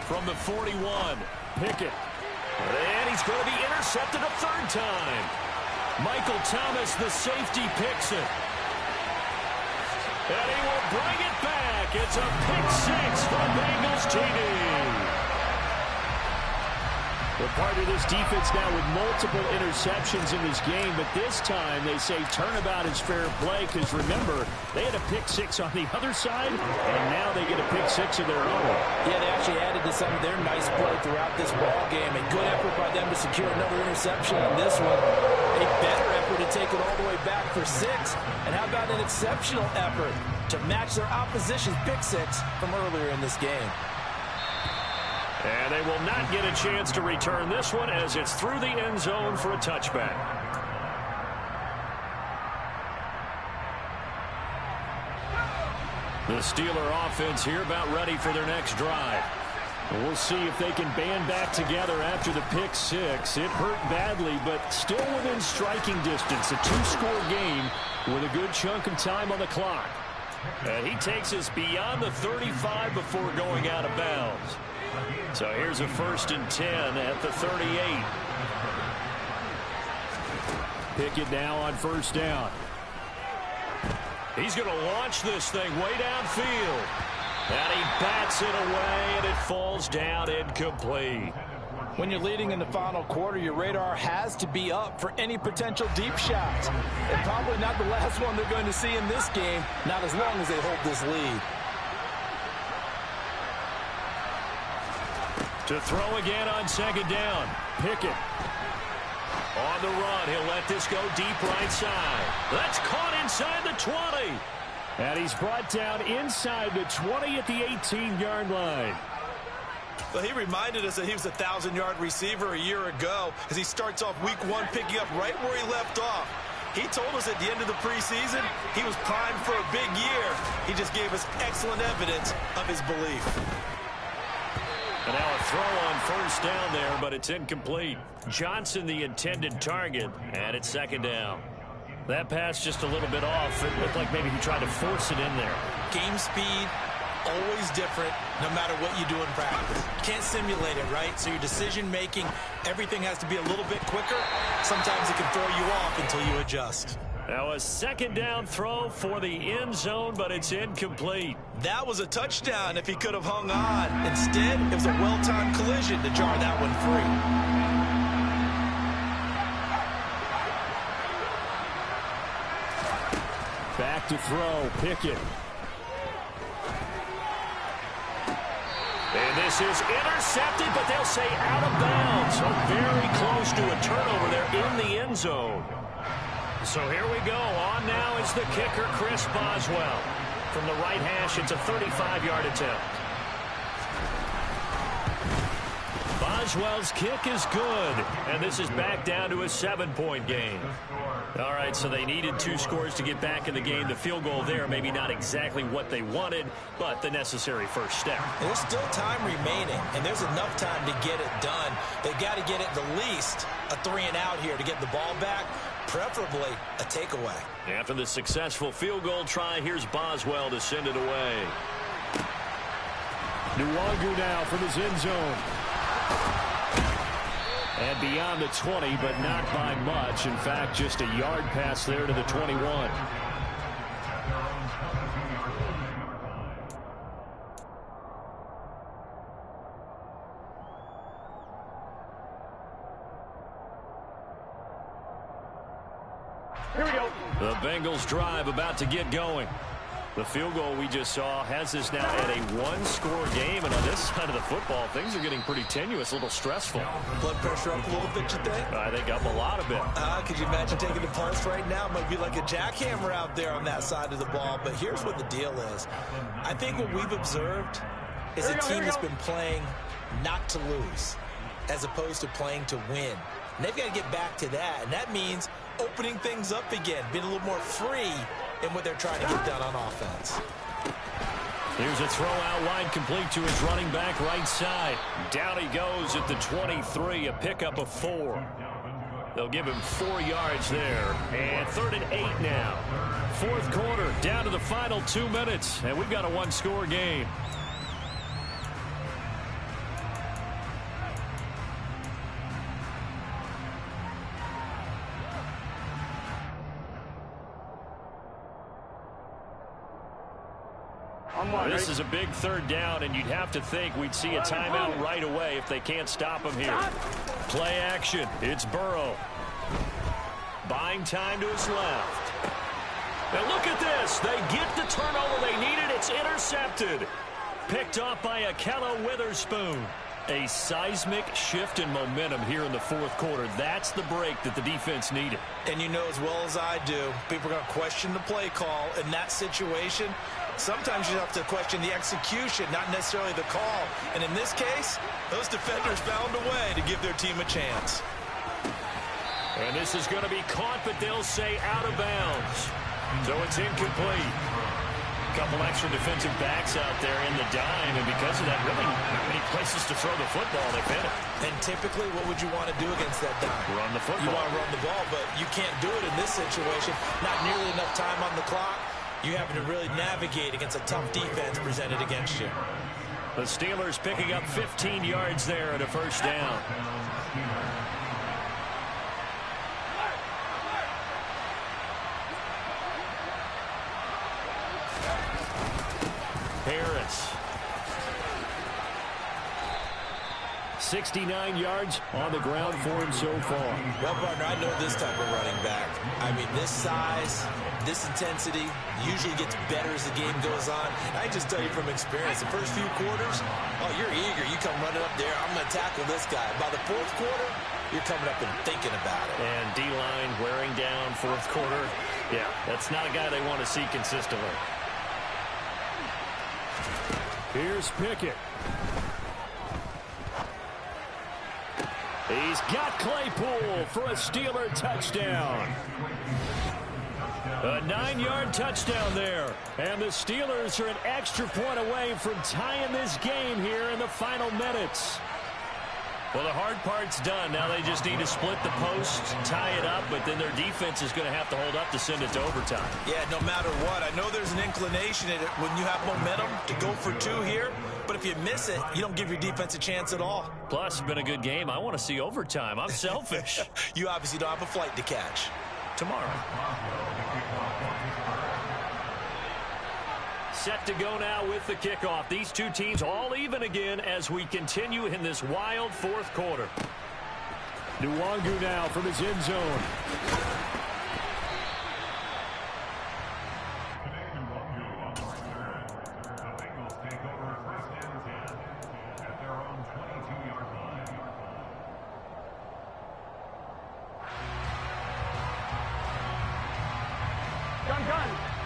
A: From the 41, Pickett. And he's going to be intercepted a third time. Michael Thomas, the safety, picks it. And he will bring it back. It's a pick 6 for Bengals TD. Well, part of this defense now with multiple interceptions in this game, but this time they say turnabout is fair play because, remember, they had a pick 6 on the other side, and now they get a pick 6 of their own.
B: Yeah, they actually added to some of their nice play throughout this ball game. A good effort by them to secure another interception on this one. A better effort to take it all the way back for 6. And how about an exceptional effort to match their opposition's pick 6 from earlier in this game.
A: And they will not get a chance to return this one as it's through the end zone for a touchback. The Steeler offense here about ready for their next drive. We'll see if they can band back together after the pick 6. It hurt badly, but still within striking distance. A 2-score game with a good chunk of time on the clock. And he takes us beyond the 35 before going out of bounds. So here's a 1st and 10 at the 38. Pickett now on first down. He's going to launch this thing way downfield. And he bats it away, and it falls down incomplete.
B: When you're leading in the final quarter, your radar has to be up for any potential deep shots. And probably not the last one they're going to see in this game, not as long as they hold this lead.
A: To throw again on second down. Pickett. On the run, he'll let this go deep right side. That's caught inside the 20. And he's brought down inside the 20 at the 18-yard line.
B: Well, he reminded us that he was a 1,000-yard receiver a year ago as he starts off week 1 picking up right where he left off. He told us at the end of the preseason he was primed for a big year. He just gave us excellent evidence of his belief.
A: And now a throw on first down there, but it's incomplete. Johnson the intended target, and it's second down. That pass just a little bit off. It looked like maybe he tried to force it in there.
B: Game speed, always different, no matter what you do in practice. Can't simulate it, right? So your decision-making, everything has to be a little bit quicker. Sometimes it can throw you off until you adjust.
A: Now a second down throw for the end zone, but it's incomplete.
B: That was a touchdown if he could have hung on. Instead, it was a well-timed collision to jar that one free.
A: Back to throw, Pickett. And this is intercepted, but they'll say out of bounds. So very close to a turnover there in the end zone. So here we go. On now is the kicker, Chris Boswell. From the right hash, it's a 35-yard attempt. Boswell's kick is good. And this is back down to a 7-point game. All right, so they needed 2 scores to get back in the game. The field goal there, maybe not exactly what they wanted, but the necessary first step.
B: There's still time remaining, and there's enough time to get it done. They've got to get it the least a 3-and-out here to get the ball back, preferably a takeaway.
A: After the successful field goal try, here's Boswell to send it away. Nwangu now from his end zone. And beyond the 20, but not by much. In fact, just a yard pass there to the 21.
C: Here we go.
A: The Bengals drive about to get going. The field goal we just saw has us now at a 1-score game. And on this side of the football, things are getting pretty tenuous, a little stressful.
B: Blood pressure up a little bit, you think?
A: I think up a lot of it.
B: Could you imagine taking the pulse right now? Might be like a jackhammer out there on that side of the ball. But here's what the deal is. I think what we've observed is a team that's been playing not to lose as opposed to playing to win. And they've got to get back to that. And that means opening things up again, being a little more free in what they're trying to get done on offense.
A: Here's a throw out wide, complete to his running back right side. Down he goes at the 23, a pickup of 4. They'll give him 4 yards there. And 3rd and 8 now. 4th quarter, down to the final 2 minutes. And we've got a 1-score game. This is a big 3rd down, and you'd have to think we'd see a timeout right away if they can't stop him here. Play action. It's Burrow. Buying time to his left. And look at this. They get the turnover they needed. It's intercepted. Picked off by Akello Witherspoon. A seismic shift in momentum here in the 4th quarter. That's the break that the defense needed.
B: And you know as well as I do, people are going to question the play call in that situation. Sometimes you have to question the execution, not necessarily the call. And in this case, those defenders found a way to give their team a chance.
A: And this is going to be caught, but they'll say out of bounds. So it's incomplete. A couple extra defensive backs out there in the dime, and because of that, really not many places to throw the football. They've hit it.
B: And typically, what would you want to do against that dime?
A: Run the football.
B: You want to run the ball, but you can't do it in this situation. Not nearly enough time on the clock. You having to really navigate against a tough defense presented against you.
A: The Steelers picking up 15 yards there at a 1st down. Harris. 69 yards on the ground for him so far.
B: Well, partner, I know this type of running back. I mean, this size, this intensity usually gets better as the game goes on. I just tell you from experience, the first few quarters, oh, you're eager. You come running up there, I'm going to tackle this guy. By the 4th quarter, you're coming up and thinking about it.
A: And D-line wearing down 4th quarter. Yeah, that's not a guy they want to see consistently. Here's Pickett. He's got Claypool for a Steeler touchdown. A 9-yard touchdown there. And the Steelers are an extra point away from tying this game here in the final minutes. Well, the hard part's done. Now they just need to split the post, tie it up, but then their defense is going to have to hold up to send it to overtime.
B: Yeah, no matter what. I know there's an inclination in it when you have momentum to go for 2 here, but if you miss it, you don't give your defense a chance at all.
A: Plus, it's been a good game. I want to see overtime. I'm selfish.
B: You obviously don't have a flight to catch.
A: Tomorrow. Set to go now with the kickoff. These two teams all even again as we continue in this wild 4th quarter. Nwangu now from his end zone.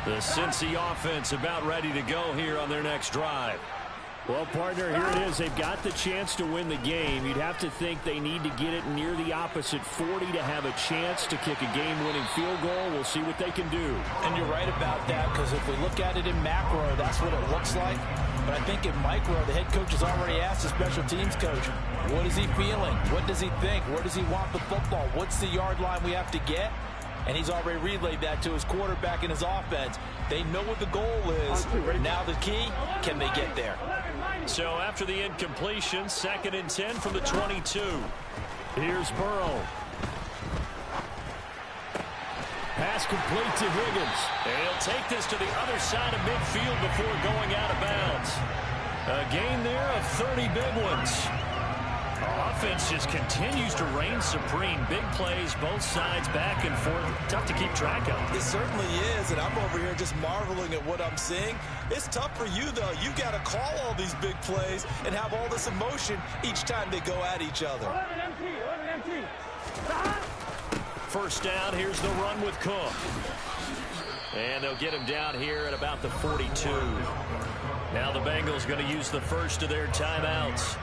A: The Cincy offense about ready to go here on their next drive. Well, partner, here it is. They've got the chance to win the game. You'd have to think they need to get it near the opposite 40 to have a chance to kick a game-winning field goal. We'll see what they can do.
B: And you're right about that, because if we look at it in macro, that's what it looks like. But I think in micro, the head coach has already asked the special teams coach, what is he feeling? What does he think? Where does he want the football? What's the yard line we have to get? And he's already relayed that to his quarterback and his offense. They know what the goal is. Now the key, can they get there?
A: So after the incompletion, 2nd and 10 from the 22. Here's Burrow. Pass complete to Higgins. And he'll take this to the other side of midfield before going out of bounds. A gain there of 30 big ones. Offense just continues to reign supreme. Big plays, both sides, back and forth. Tough to keep track of.
B: It certainly is, and I'm over here just marveling at what I'm seeing. It's tough for you, though. You got to call all these big plays and have all this emotion each time they go at each other.
C: 11 MT.
A: First down, here's the run with Cook. And they'll get him down here at about the 42. Now the Bengals going to use the first of their timeouts.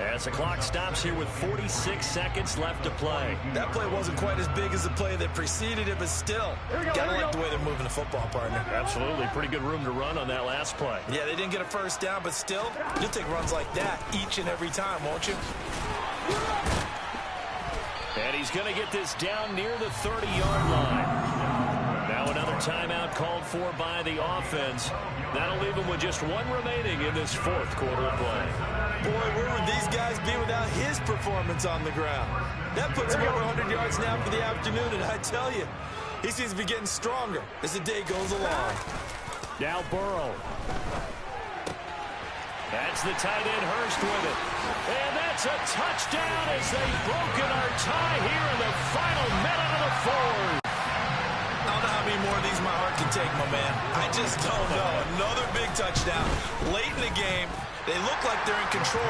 A: As the clock stops here with 46 seconds left to play.
B: That play wasn't quite as big as the play that preceded it, but still, gotta like the way they're moving the football, partner.
A: Absolutely. Pretty good room to run on that last play.
B: Yeah, they didn't get a first down, but still, you'll take runs like that each and every time, won't you?
A: And he's going to get this down near the 30-yard line. Now another timeout called for by the offense. That'll leave him with just one remaining in this 4th quarter of play.
B: Boy, where would these guys be without his performance on the ground? That puts him over 100 yards now for the afternoon, and I tell you, he seems to be getting stronger as the day goes along.
A: Now Burrow. That's the tight end Hurst with it. And that's a touchdown as they've broken our tie here in the final minute of the 4th.
B: I don't know how many more of these my heart can take, my man. I just don't know. Another big touchdown late in the game. They look like they're in control,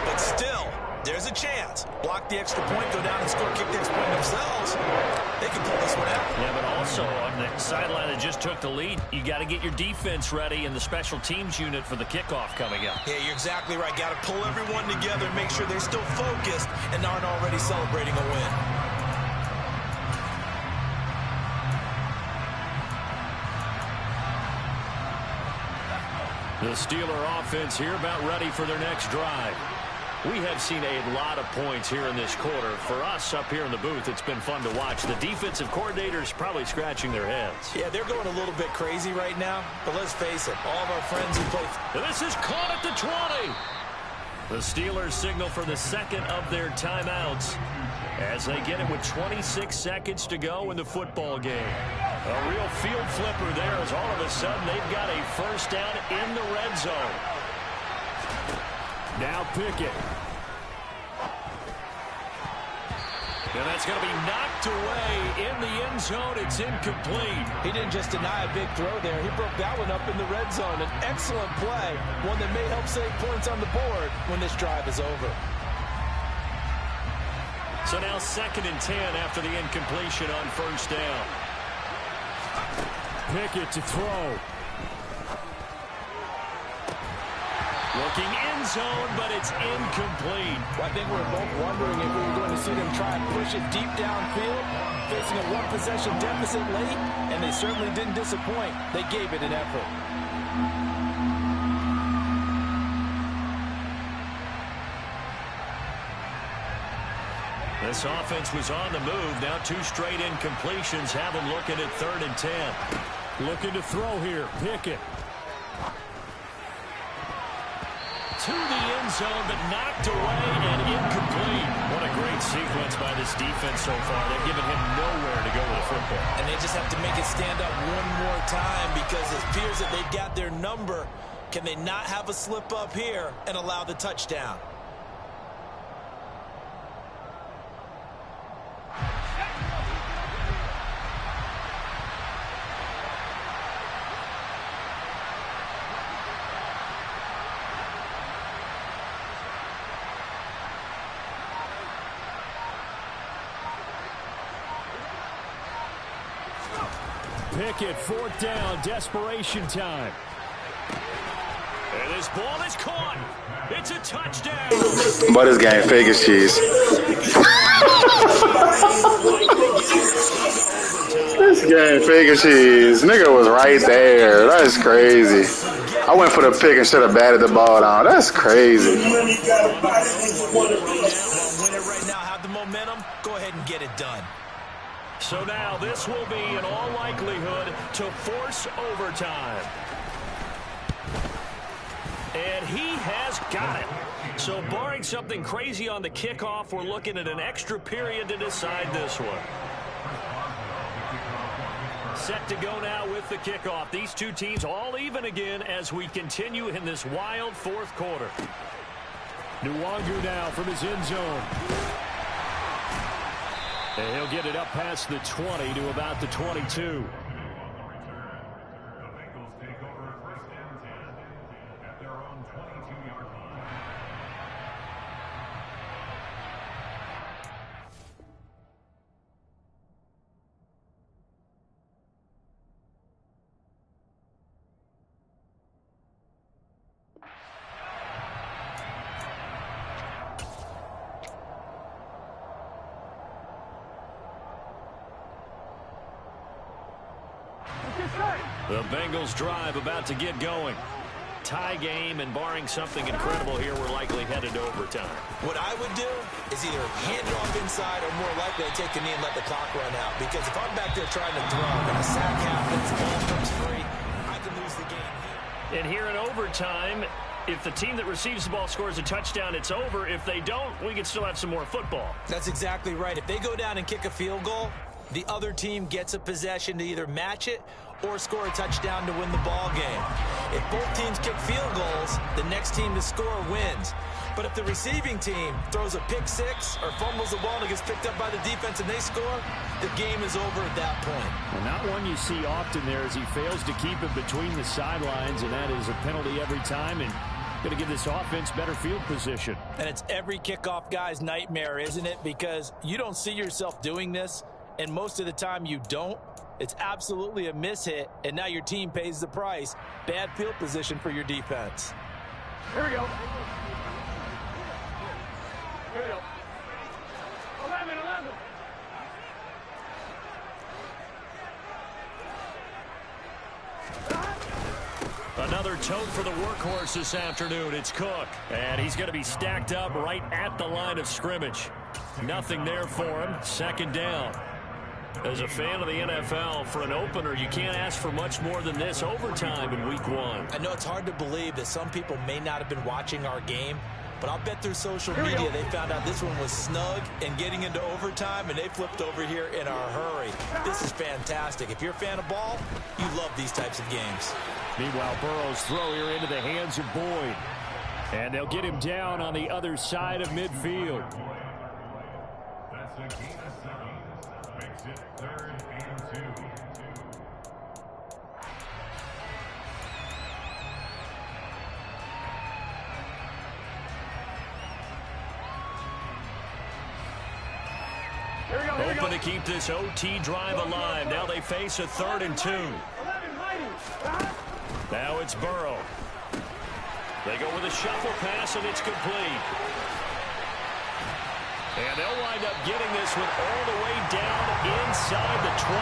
B: but still, there's a chance. Block the extra point, go down and score, kick the extra point themselves. They can pull this one out.
A: Yeah, but also on the sideline that just took the lead, you got to get your defense ready and the special teams unit for the kickoff coming up.
B: Yeah, you're exactly right. Got to pull everyone together and make sure they're still focused and aren't already celebrating a win.
A: The Steeler offense here about ready for their next drive. We have seen a lot of points here in this quarter. For us up here in the booth, it's been fun to watch. The defensive coordinators probably scratching their heads.
B: Yeah, they're going a little bit crazy right now, but let's face it, all of our friends who play...
A: This is caught at the 20. The Steelers signal for the 2nd of their timeouts as they get it with 26 seconds to go in the football game. A real field flipper there as all of a sudden they've got a first down in the red zone. Now Pickett. And that's going to be knocked away in the end zone. It's incomplete.
B: He didn't just deny a big throw there. He broke that one up in the red zone. An excellent play, one that may help save points on the board when this drive is over.
A: So now 2nd and 10 after the incompletion on first down. Pickett to throw. Looking end zone, but it's incomplete.
B: Well, I think we're both wondering if we were going to see them try and push it deep downfield, facing a one-possession deficit late, and they certainly didn't disappoint. They gave it an effort.
A: This offense was on the move. Now 2 straight incompletions have them looking at 3rd and 10. Looking to throw here. Pickett. To the end zone, but knocked away and incomplete. What a great sequence by this defense so far. They've given him nowhere to go with the football.
B: And they just have to make it stand up one more time because it appears that they've got their number. Can they not have a slip up here and allow the touchdown?
A: Pickett, 4th down, desperation time. And this ball is caught. It's a touchdown.
E: But this game fake as cheese. This game fake as cheese. Nigga was right there. That's crazy. I went for the pick and should have batted the ball down. That's crazy.
B: Win it right now. Have the momentum. Go ahead and get it done.
A: So now this will be, in all likelihood, to force overtime. And he has got it. So barring something crazy on the kickoff, we're looking at an extra period to decide this one. Set to go now with the kickoff. These two teams all even again as we continue in this wild fourth quarter. Nwangu now from his end zone. And he'll get it up past the 20 to about the 22. The Bengals drive about to get going. Tie game, and barring something incredible here, we're likely headed to overtime.
B: What I would do is either hand it off inside or more likely I take a knee and let the clock run out. Because if I'm back there trying to throw and a sack happens, ball comes free, I can lose the game here.
A: And here in overtime, if the team that receives the ball scores a touchdown, it's over. If they don't, we can still have some more football.
B: That's exactly right. If they go down and kick a field goal, the other team gets a possession to either match it or score a touchdown to win the ball game. If both teams kick field goals, the next team to score wins. But if the receiving team throws a pick six or fumbles the ball and it gets picked up by the defense and they score, the game is over at that point.
A: Well, not one you see often there as he fails to keep it between the sidelines, and that is a penalty every time, and going to give this offense better field position.
B: And it's every kickoff guy's nightmare, isn't it? Because you don't see yourself doing this, and most of the time you don't. It's absolutely a mishit, and now your team pays the price. Bad field position for your defense.
C: Here we go. Here we go. 11.
A: Another tote for the workhorse this afternoon. It's Cook, and he's going to be stacked up right at the line of scrimmage. Nothing there for him. Second down. As a fan of the NFL, for an opener, you can't ask for much more than this overtime in week one.
B: I know it's hard to believe that some people may not have been watching our game, but I'll bet through social media they found out this one was snug and getting into overtime, and they flipped over here in a hurry. This is fantastic. If you're a fan of ball, you love these types of games.
A: Meanwhile, Burrow's throw here into the hands of Boyd. And they'll get him down on the other side of midfield.
D: That's a gain of 7. Makes it 3rd and 2.
A: Hoping to keep this OT drive alive. Now they face a 3rd and 2. Now it's Burrow. They go with a shuffle pass, and it's complete. And they'll wind up getting this one all the way down inside the 20.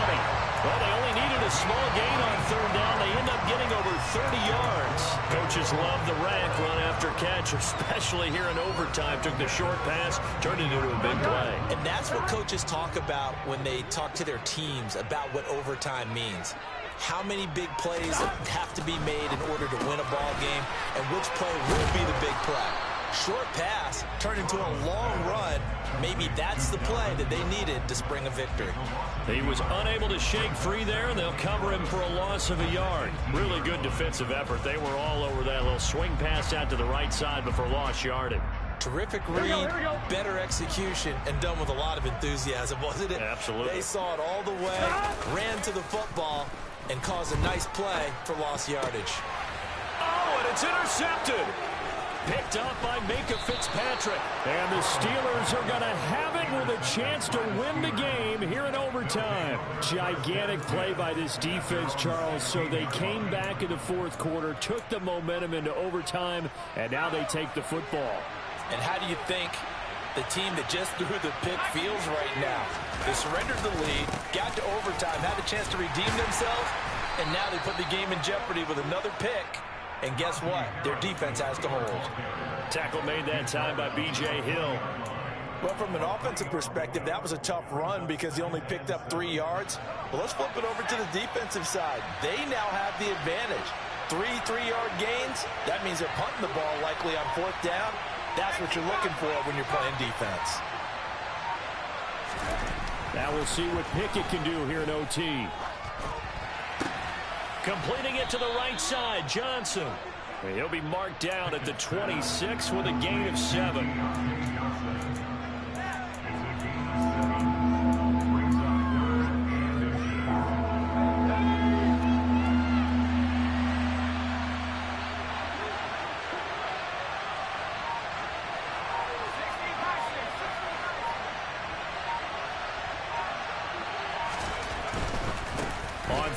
A: Well, they only needed a small gain on 3rd down. They end up getting over 30 yards. Coaches love the rank run after catch, especially here in overtime. Took the short pass, turned it into a big play.
B: And that's what coaches talk about when they talk to their teams about what overtime means. How many big plays have to be made in order to win a ball game, and which play will be the big play. Short pass turned into a long run. Maybe that's the play that they needed to spring a victory.
A: He was unable to shake free there, and they'll cover him for a loss of a yard. Really good defensive effort. They were all over that little swing pass out to the right side before lost yardage.
B: Terrific read, better execution, and done with a lot of enthusiasm, wasn't it?
A: Absolutely.
B: They saw it all the way, ran to the football, and caused a nice play for lost yardage.
A: Oh, and it's intercepted. Picked up by Minka Fitzpatrick. And the Steelers are going to have it with a chance to win the game here in overtime. Gigantic play by this defense, Charles. So they came back in the fourth quarter, took the momentum into overtime, and now they take the football.
B: And how do you think the team that just threw the pick feels right now? They surrendered the lead, got to overtime, had a chance to redeem themselves, and now they put the game in jeopardy with another pick. And guess what? Their defense has to hold.
A: Tackle made that time by B.J. Hill.
B: Well, from an offensive perspective, that was a tough run because he only picked up 3 yards. Well, let's flip it over to the defensive side. They now have the advantage. 3 3-yard gains. That means they're punting the ball likely on 4th down. That's what you're looking for when you're playing defense.
A: Now we'll see what Pickett can do here in OT. Completing it to the right side, Johnson. He'll be marked down at the 26 with a gain of 7.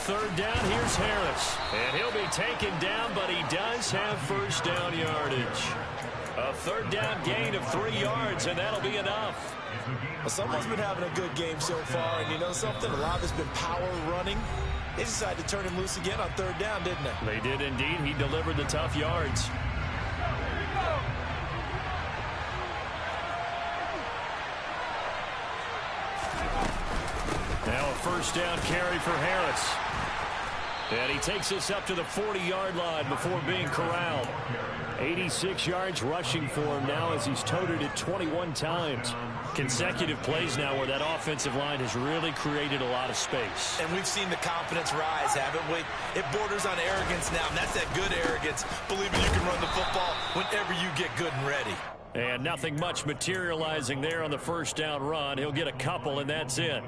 A: Third down, here's Harris. And he'll be taken down, but he does have first down yardage. A third down gain of 3 yards, and that'll be enough.
B: Well, someone's been having a good game so far, and you know something? A lot of it's been power running. They decided to turn him loose again on third down, didn't they?
A: They did indeed. He delivered the tough yards. Now a first down carry for Harris. And he takes us up to the 40-yard line before being corralled. 86 yards rushing for him now as he's toted it 21 times. Consecutive plays now where that offensive line has really created a lot of space.
B: And we've seen the confidence rise, haven't we? It borders on arrogance now, and that's that good arrogance, believing you can run the football whenever you get good and ready.
A: And nothing much materializing there on the first down run. He'll get a couple, and that's it.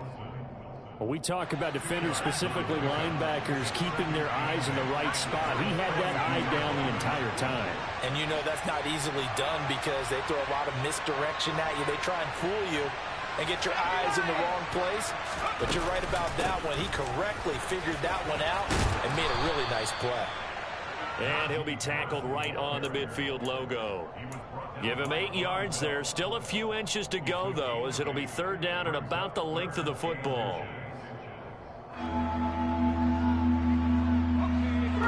A: When we talk about defenders, specifically linebackers, keeping their eyes in the right spot, he had that eye down the entire time.
B: And you know that's not easily done because they throw a lot of misdirection at you. They try and fool you and get your eyes in the wrong place. But you're right about that one. He correctly figured that one out and made a really nice play.
A: And he'll be tackled right on the midfield logo. Give him 8 yards there. Still a few inches to go, though, as it'll be third down and about the length of the football.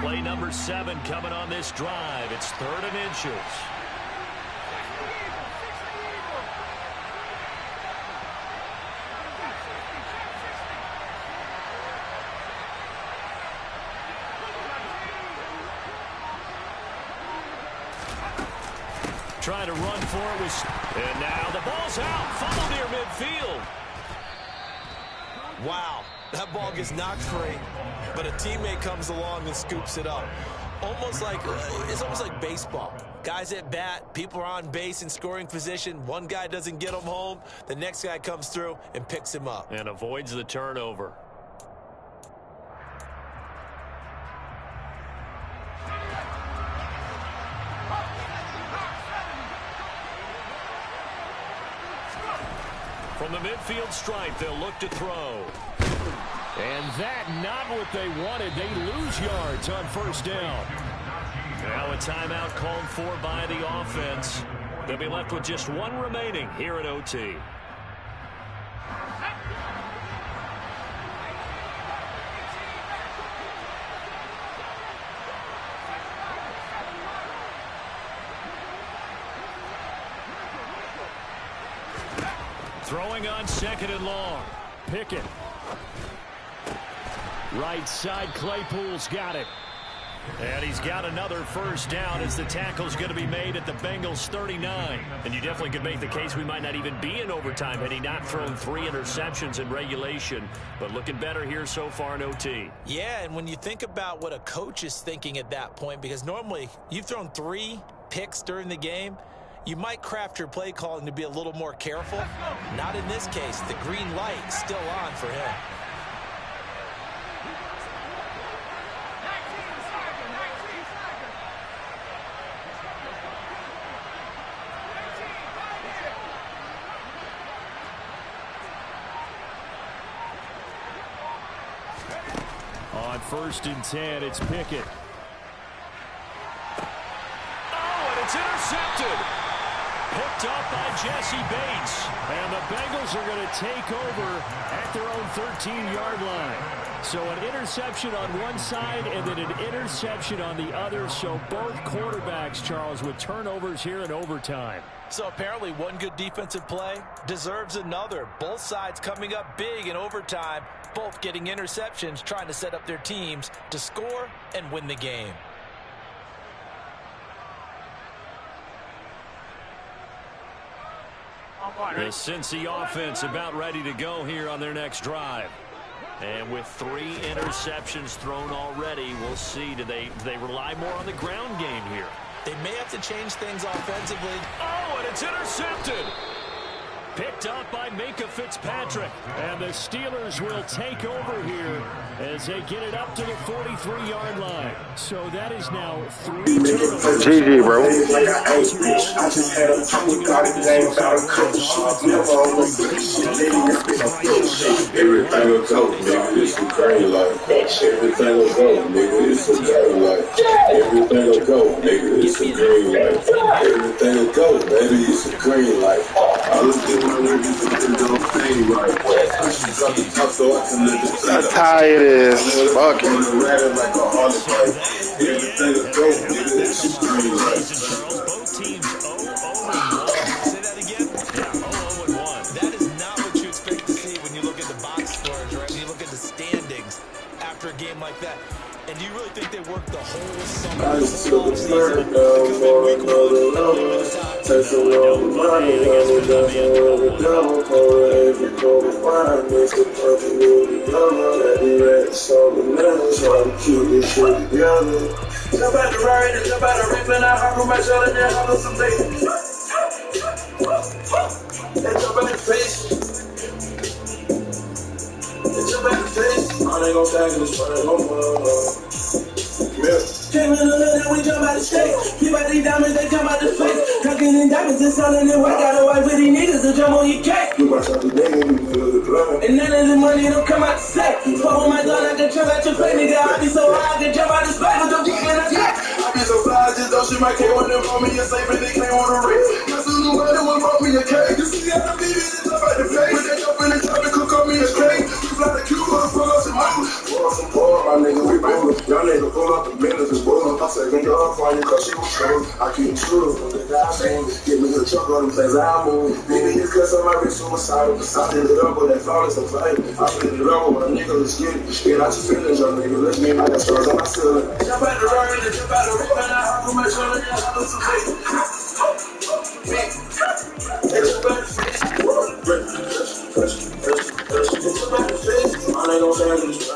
A: Play number 7 coming on this drive. It's 3rd and inches. Trying to run for it. And now the ball's out. Fumble near midfield.
B: Wow. That ball gets knocked free, but a teammate comes along and scoops it up. It's almost like baseball. Guys at bat, people are on base in scoring position. One guy doesn't get him home. The next guy comes through and picks him up.
A: And avoids the turnover. From the midfield stripe, they'll look to throw. And that not what they wanted. They lose yards on first down. Now a timeout called for by the offense. They'll be left with just one remaining here at OT. Throwing on 2nd and long. Pickett. Right side, Claypool's got it. And he's got another first down as the tackle's going to be made at the Bengals 39. And you definitely could make the case we might not even be in overtime had he not thrown 3 interceptions in regulation. But looking better here so far in OT.
B: Yeah, and when you think about what a coach is thinking at that point, because normally you've thrown 3 picks during the game, you might craft your play calling to be a little more careful. Not in this case. The green light's still on for him.
A: On 1st and 10, it's Pickett. Oh, and it's intercepted. Picked up by Jesse Bates. And the Bengals are going to take over at their own 13-yard line. So an interception on one side and then an interception on the other. So both quarterbacks, Charles, with turnovers here in overtime.
B: So apparently one good defensive play deserves another. Both sides coming up big in overtime, both getting interceptions, trying to set up their teams to score and win the game.
A: The Cincy offense about ready to go here on their next drive. And with 3 interceptions thrown already, we'll see. Do they rely more on the ground game here?
B: They may have to change things offensively.
A: Oh, and it's intercepted. Picked up by Minka Fitzpatrick. And the Steelers will take over here as they get it up to the 43-yard line. So that is now 3 turnovers.
E: GG, bro.
F: I just had a couple game about a couple shots. Everything will go, nigga. It's a green light. Everything will go, nigga. It's a green light. Everything will go, nigga. It's a green light. Everything will go, baby. It's a green light. I look at my niggas and don't think right. I should drop the top so I can live the
E: That's how it is. Fuck it.
F: like a heart attack. Everything will go, nigga. It's a green light.
A: Both teams 0-1.
B: Say that again?
A: Yeah, 0-1.
B: That is not what you expect to see when you look at the box scores, right? When you look at the standings after a game like that. And do you really think they worked the whole summer,
F: I
B: the
F: just
B: whole
F: took a turn
B: offseason,
F: down
B: to
F: for
B: come in week 1
F: another
B: and
F: level.
B: over the top?
F: Take some more money, money doesn't really double. For every goal to find, it's the purple with the yellow. That the red, so the middle, try to keep this shit together. Jump out the ride and jump out the rip and I hop on my shoulder and then hop on some bait. And jump out the face. And jump out the face. I ain't gon' tag this, but I ain't gon' put came in the middle, we jump out the state. Keep out these diamonds, they jump out the face. Tucking in diamonds and selling it. Work out a wife with these niggas to jump on your cake. And none of the money don't come out the sack. Fuck with my gun, I can jump out your face, nigga. I be so high, I can jump out the space with them deep in the jack. I be so fly, I just don't shoot my K when they want me a safe and they came with a ring. Cause who knew what one brought me a cake? You see how the baby they jump out the face. When they jump in the trap and cook up me a cake. We fly the Cuba and pull up some money. Pour some pour, my nigga, we rollin'. Y'all nigga pull up the minutes and rollin'. I said, nigga, I'm fine, cause she was strong. I keep true from the guy saying, give me a truck on them things I move. Baby, it's cause I'm already suicidal. I did it up with that flawless and fight. I split it up with my nigga, let's get it. Get out your feelings, young nigga, let's get I got stars on my ceiling. Jump out the ride and jump out the rip and I hop on my shoulder and hop on some bait. And jump out the face. And jump out the face. I ain't gon' say this,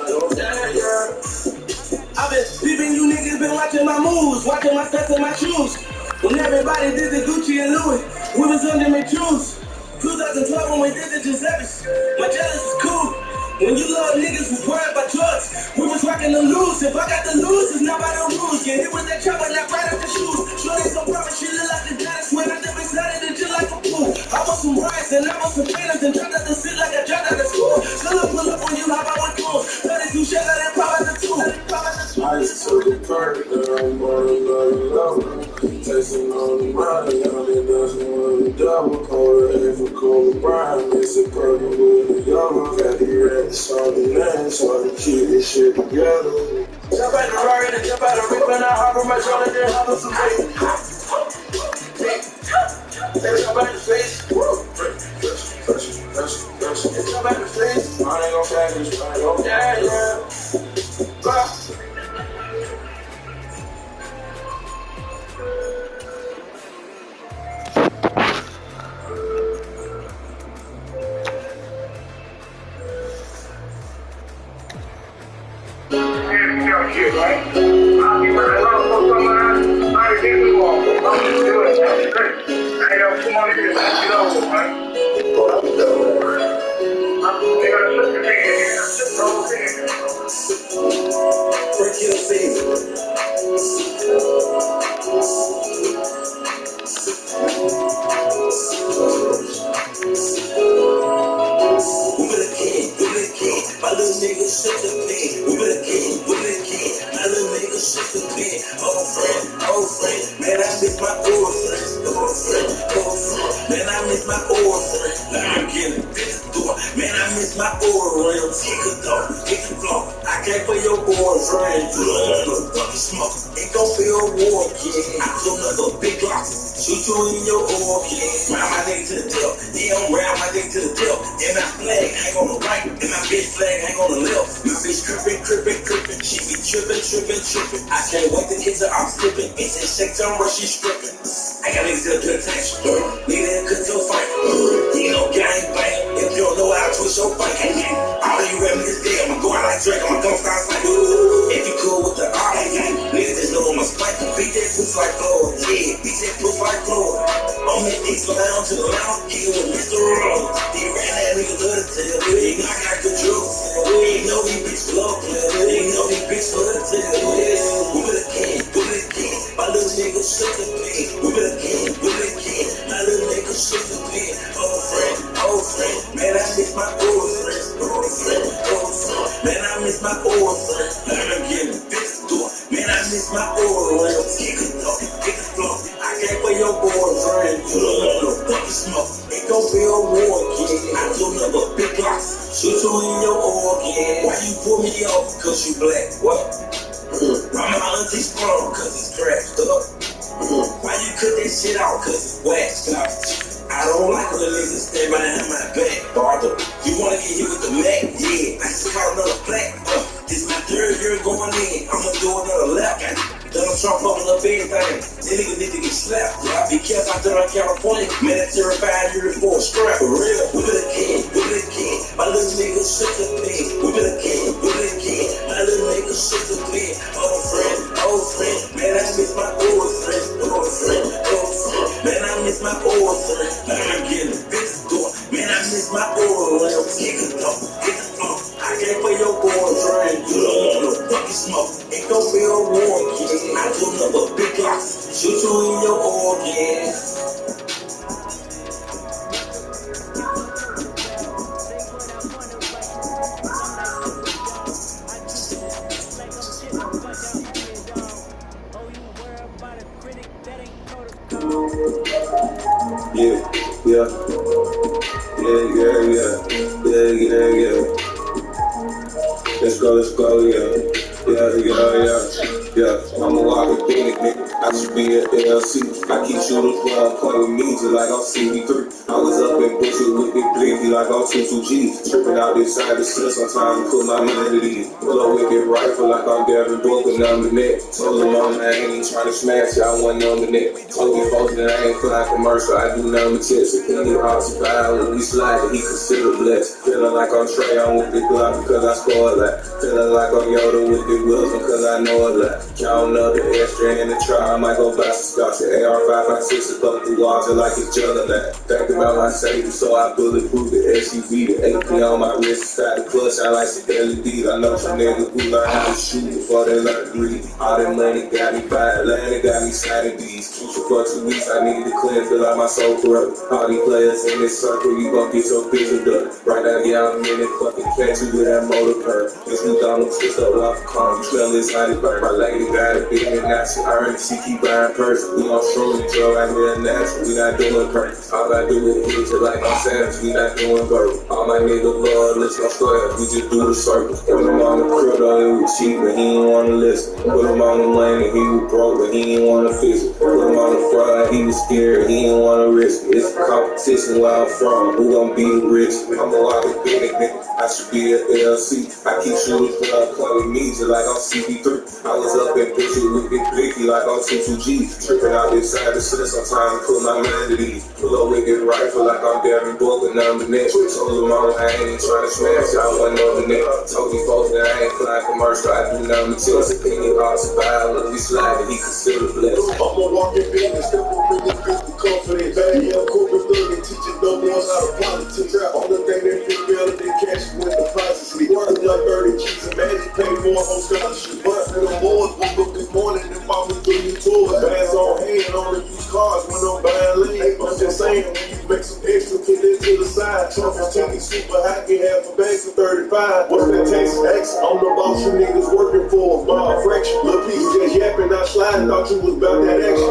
F: I've been peeping, you niggas been watching my moves, watching my steps and my shoes. When everybody did the Gucci and Louis, we was under my shoes. 2012 when we did the Giuseppe's, my jealous is cool. When you love niggas who worried about drugs, we was rocking the loose. If I got the loose, it's not by the rules. Get hit with that chopper, not right off the shoes. Sure they so proper, she look like the dentist. When I never excited, it just like a pool. I want some rice and I want some peanuts and dropped out the seat like I dropped out of school. Still pull up when you hop out with tools. 32 shit, let it pop out the two. I just took a turn down, but another level. Tasting on the money, on it doesn't want to double. Pour the A for cold brine, mix it purple with the yellow. Got the red, so the name, so I can keep this shit together. Jump out the ride and jump out the rip and I hop on my shoulder and hop on some bait. And jump out the face. And jump out the face. I ain't gon' tag this, I ain't gon' yeah. Bye.
C: Shit, right? I'll be right along for someone else. I get the ball. I'm just doing it. That's great. I don't come on here and get over, right? I'm going to put the thing in here. Just the whole thing in here.
F: Break your feet. My little nigga shit the pen. Whip it again, whip it again. My little nigga shit the pen. Old friend, man, I miss my old friend. Old friend, man, I miss my old friend. I'm getting this door, man, I miss my old rims. Hit the door, hit the floor. I can't play your boyfriend. You don't want no fucking smoke. It gon' be a war again. I took another big block. Shoot you in your organ. Round my neck to the tail. Yeah, I'm round my neck to the tail. And my flag hang on the right. And my bitch flag hang on the left. My bitch crippin'. She be trippin'. I can't wait to get her off slippin'. It's a shake time where she strippin'. I got niggas that put attention. Nigga that cut your fight. You know gang bang. If you don't know how to twist your fight. All of you rappers dead. I'ma go out like Drake. I'ma come start like if you cool with the R. Niggas just know I'ma spike. Beat that pussy like Floyd. Yeah, beat that pussy like Floyd. On that dick from down to the lounge. He was Mr. Rose. He ran that nigga to the tail. He knock out the drugs. We ain't know these bitches love play. We ain't know these bitches for the tail. Whip it again. My little nigga shook the pen. Whip it again. My little nigga shook the pen. Old friend. Man, I miss my old friend. Man, I miss my old friend. I'm getting this door. Man, I miss my old rims. Hit the floor. I can't play your boyfriend. You don't want no fucking smoke. It gon' be a war again. I took another big block. Shoot you in your organ. Why you pull me off? Cause you black. What? Why my auntie sprung? Cause it's cracked up. Why you cut that shit out? Cause it's waxed up. I don't like when the niggas stand behind my back, brother. You wanna get hit with the Mac? Yeah, I just caught another flag. This my third year going in. I'ma do another lap. Donald Trump fucking up everything. That nigga need to get slapped. Yeah, be careful out there in California. Man, that terrified you for a strap. For real. Whip it again. My little nigga shook the pen. Whip it again. My little nigga shook the pen. Old friend. Man, I miss my old friend. Man, I miss my old friend. I'm getting this door. Man, I miss my old rims. Hit the floor. I can't play your boyfriend. You don't want no fucking smoke. It gon' be a war again. I took another big block. Shoot you in your organ. Yeah. Let's go, yeah. I'm a walking Phoenix, nigga. I should be at LC. I keep shooting for play with music like I'm CB3. I was up in Butcher with Big Blicky like I'm 22G. Tripping out this side of the sun, sometimes put my mind at ease. Pull up with that rifle like I'm Devin Booker, number net. Told them on I ain't even trying to smash, y'all one number net. Told these folks that I ain't flying commercial, I do number 10. So Penny occupied when we slide, he consider blessed. Feeling like I'm Trey, I'm with the Glock because I score a lot. Feeling like I'm Yoda with the wheels because I know a lot. Counting up the extra in the trial, I might go buy some scotch. AR-556 up through water like it's Juggernaut. Thinking about my safety, so I bulletproof the SUV. The AP on my wrist, side the clutch, I like some LEDs. I know some niggas who learn how to shoot before they learn to breathe. All that money got me by Atlanta, got me signing these. Future for 2 weeks, I need to clean, feel like my soul corrupt. All these players in this circle, you gon' get your picture done. Right now, yeah, I'm in it, fucking catch you with that motor curve. This new Donald twist up off the car, you smell this honey burn. My lady got a big and now she earned it, she keep buying purses. We on shroom and drug, I hear natural, we not doing purpose. All I do is hit you like I'm savage, we not doing verbal. All my niggas love, let's go square, we just do the circle. Put him on the crypto, he was cheap, but he ain't wanna listen. Put him on the money, he was broke, but he ain't wanna fix it. Put him on the fraud, he was scared, he ain't wanna risk it. It's a competition where I'm from, who gon' be the rich? I'm a walking Phoenix, nigga, I should be at LC. I keep shooting for play with me just like I'm CB3. I was up in Butcher with Big Blicky like I'm 22G. Tripping out this side of the sun, sometimes put my mind at ease. Pull up with this rifle like I'm Devin Booker, number net. Told them all I ain't trying to smash, y'all one number net. Told these folks that I ain't flying commercial, I do number 10. Opinion hard to buy, look, we slide, he consider blessed.
G: I'm a walking business, step up in this bitch with confidence. Bad young corporate thug and teaching dumb ones how to politics. All the thing that feel better than cash when the process leak. Working like 30 G's and magic pay for a whole scholarship. But for the boys, woke up this morning and found me 3 new toys. Bands on hand, only use cars when I'm buying lean. I'm just saying, when you make some extra, put that to the side. Trump's taking super high, get half a bag for 35. certified. What's that Texas X? I'm the boss you niggas working for. Small fraction. Little piece just yapping, not sliding. Thought you was about that action.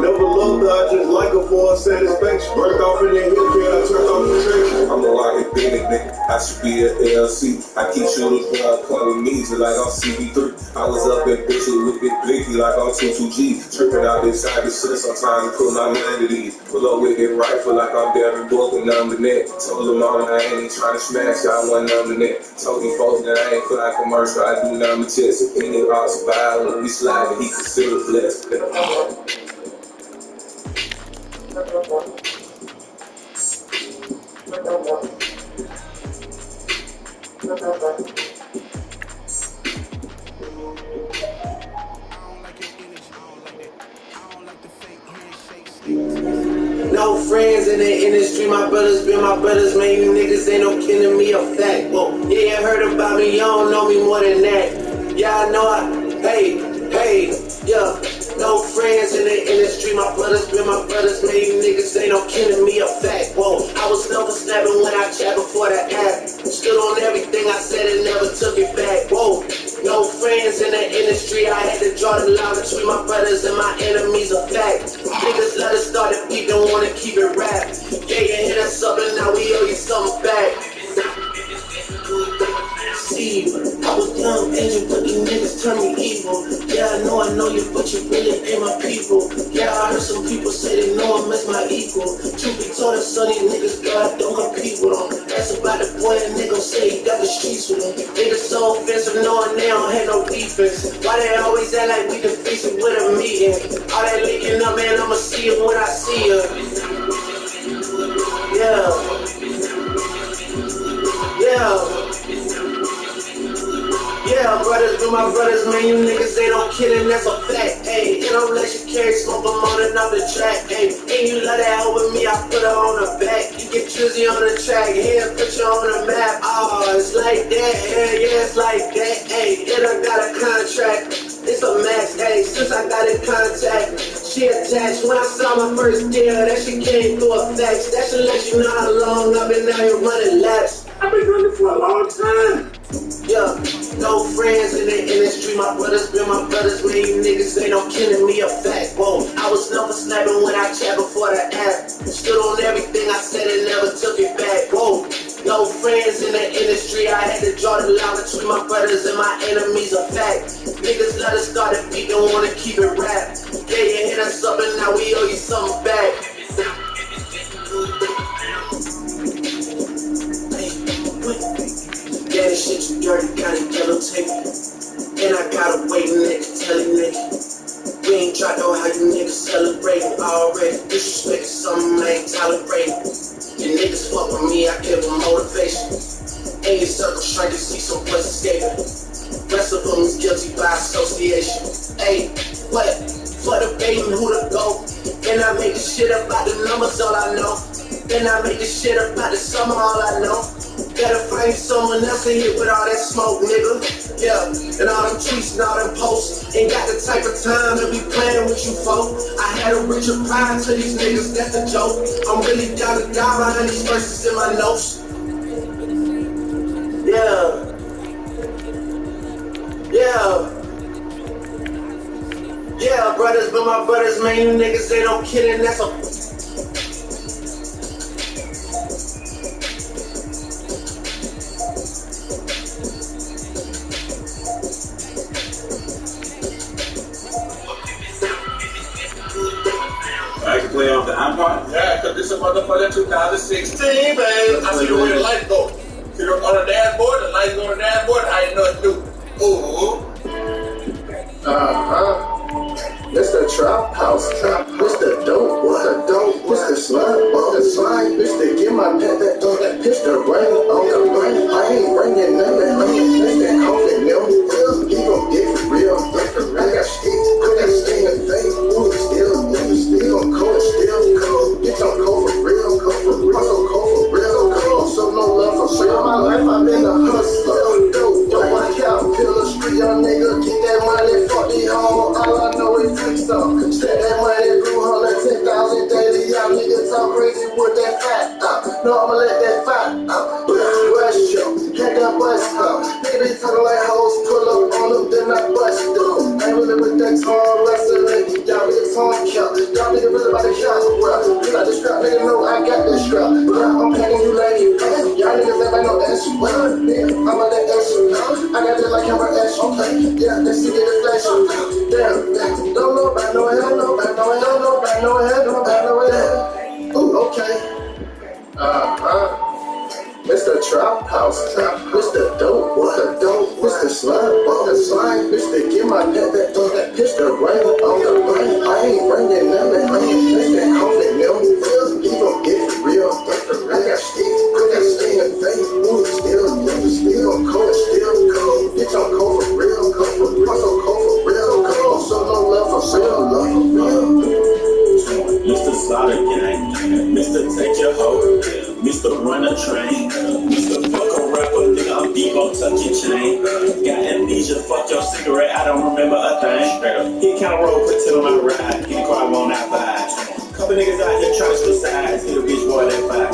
G: Never loved her, I just like her for her satisfaction. Worked off in that healthcare, I turned off the traction.
H: I'm a academic nigga. I should be an LC. I keep shooters where I come with me, just like I'm CB3. I was up in bitches with Big Blicky like I'm 22G. Tripping out this side of shit, sometimes I put my mind at ease. Pull up with that rifle like I'm Darren Book and I'm the net. Told them all I ain't trying to smash, I want number net. Told these folks that I ain't feel like commercial, I do number checks. If any rock survive when we slide, he consider blessed.
F: No friends in the industry, my brothers been my brothers, man, you niggas ain't no kin to me, a fact. Whoa, yeah, you heard about me, you don't know me more than that. Yeah, I know hey, yeah. No friends in the industry, my brothers been my brothers, man, you niggas ain't no kin to me, a fact. Whoa, I was never snapping when I chat before the app. Stood on everything I said and never took it back. Whoa, no friends in the industry, I had to draw the line between my brothers and my enemies, a fact. Niggas let us start it, we don't wanna keep it rap. Yeah, you hit us up and now we owe you something back. See, I was young, angel, but these niggas turn me evil. Yeah, I know you, but you really ain't my people. Yeah, I heard some people say they know I'm as my equal. Truth be told, us son, these niggas, God, don't compete with them. That's about the boy, and niggas say he got the streets with him. Niggas so offensive, knowing they don't have no defense. Why they always act like we can fix it with a meeting? All that leaking up, man, I'ma see it when I see her. Yeah, brothers be my brothers, man, you niggas ain't no kidding, that's a fact, ayy. You don't let you carry smoke, I'm on another track, ayy. And you let that hoe with me, I put her on the back. You get Trizzy on the track, here, put you on the map. Oh, it's like that, yeah, it's like that, ayy. And I got a contract, it's a max, ayy. Since I got in contact, she attached. When I saw my first deal, that shit came through a fax. That should let you know how long I've been out here running laps. I've been running for a long time. Yeah, no friends in the industry, my brothers been my brothers, man, you niggas ain't no kin to me, a fact. Whoa, I was never snapping when I chat before the app. Stood on everything I said and never took it back. Whoa, no friends in the industry, I had to draw the line between my brothers and my enemies, a fact. Niggas let us start it, we don't wanna keep it rap. Yeah, you hit us up and now we owe you something back. Yeah, this shit you dirty, got a yellow tape. And I gotta wait, nigga, tell you, nigga. We ain't try know how you niggas celebrating already. Disrespect is something I ain't tolerating. You niggas fuck with me, I give them motivation. In your circle, trying to see some boys escaping. Rest of them is guilty by association. Hey, what? For the baby, who to go? And I make this shit about the numbers, all I know. Then I make this shit about the summer, all I know. Gotta find someone else in here with all that smoke, nigga. Yeah, and all them tweets and all them posts. Ain't got the type of time to be playing with you, folk. I had a richer pride to these niggas, that's the joke. I'm really down to die behind these verses in my notes. Yeah, brothers, but my brothers, man, you niggas ain't no kidding, that's a...
H: I can play off the iPod?
I: Yeah, because this is motherfucking 2016, babe. I see the way the lights go. See on the dashboard, the lights on the dashboard, I ain't know it do. Ooh.
G: It's the trap house, it's the dope, it's the slime, it's the get my pet, it's the rain on the rain. I ain't bringing nothing, it's that outfit, he gon' get for real. I got shit, I got shit in the face, still cold, it's on cold for real, I'm so cold for real, so no love for real. My life, I've been a hustler, dope. Magic like camera action. Okay. Yeah, they see it flash. Damn, don't know about no hell, no about no hell, no about no hell, no about no hell. Ooh, okay. Mr. Trap House, Mr. Dope, Mr. Slime, Mr. Get my net that pitch the rain on the brain. I ain't bringing nothing, Mr. Coffee milk, he gon' get it real. I got sticks, I got sting and face, still cold, bitch, I'm cold for real, I'm so cold for real, so no love for real,
F: Mr. Slaughter Gang, Mr. Take Your Hoe, Mr. Run a Train, Mr. Fuck a Rapper, nigga, I'm Debo, tuck your chain. Got amnesia, fuck your cigarette, I don't remember a thing. He kinda roll, put till on my ride, hit the car, won't out vibe. Couple niggas out here trying to switch sides, hit a bitch boy that five.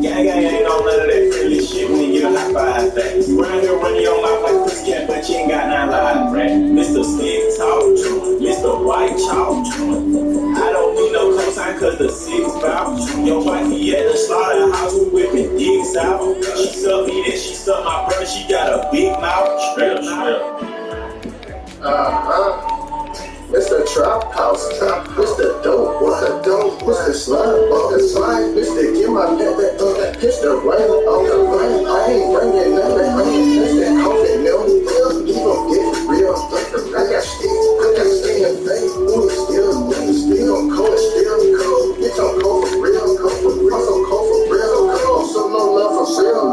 F: Gang ain't on none of that friendly shit when you get a high five. You round here running your mouth like pussycat, but you ain't got none live, right? Mr. Stick Talk, Mr. White Chalk. I don't need no cosign cause the six bout. Your wifey at the slaughterhouse, we whipping dicks out. She suck me, then she suck my brother, she got a big mouth. Straight up.
G: Mr. Trap House, Mr. Dope, Mr. Slime, Mr. Get my net that pitch the rain on the brain. I ain't bringing nothing, Mr. Coffee milk, he gon' get it real. I got sticks, I got sting and face, still cold, bitch, I'm cold for real, I'm so cold for real, so no love for real,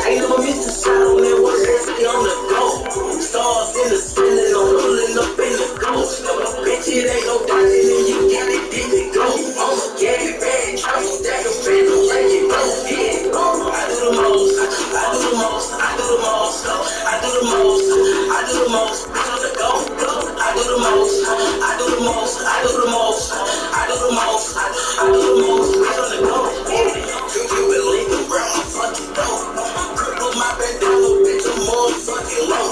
F: Ain't no Mr. Shadow, man, what's that on the go? Stars in the ceiling, I'm rolling up in the ghost. Bitch, it ain't no diamond, and you got it, did it go? I'm a gay bad, try to stack a friend, don't like it, go. I do the most, I do the most, I do the most, I do the most, I do the most, bitch on the go. I do the most, I do the most, I do the most, I do the most, I do the most, bitch on the go. You believe the world, I'm fucking dope. Cripple my bandana, bitch, I'm motherfucking low.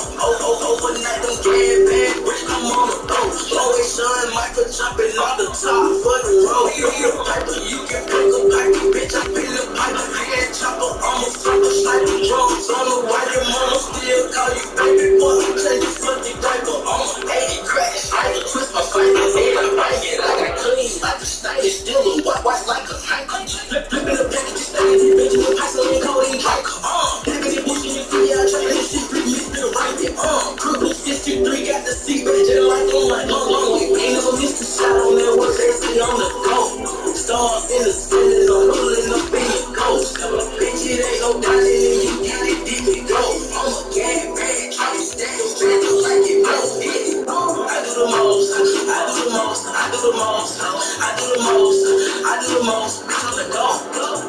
F: Overnight, them gas bag, bitch, I'm on the boat. Always showing Michael jumping on the top for the road. You need a piper, you can pick a pipe, bitch, I pin the pipe. Head chopper, I'm a fucker, sniper, drums on the white, your mama still call you baby boy. Change your fucking diaper, I'm a 80 crash. I can twist my fingers, head, I bang it, I got clean, like a stain, it's still a white like a hank. Flipping the package, stains, bitch, you pass on your code, ain't like, package, pushing you free, I try to shit, free, miss the right there, Cripple 63, got the seat, bitch, just like on my long way. Ain't never missed a shot on that work, they see on the go. Stars in the ceiling, I'm rolling up in the ghost. Bitch, it ain't no diamond, and you get it, did it go. I'm a gang bag, try to stack a friend, don't like it, go. I do the most, I do the most, I do the most, I do the most, I do the most, bitch on the go.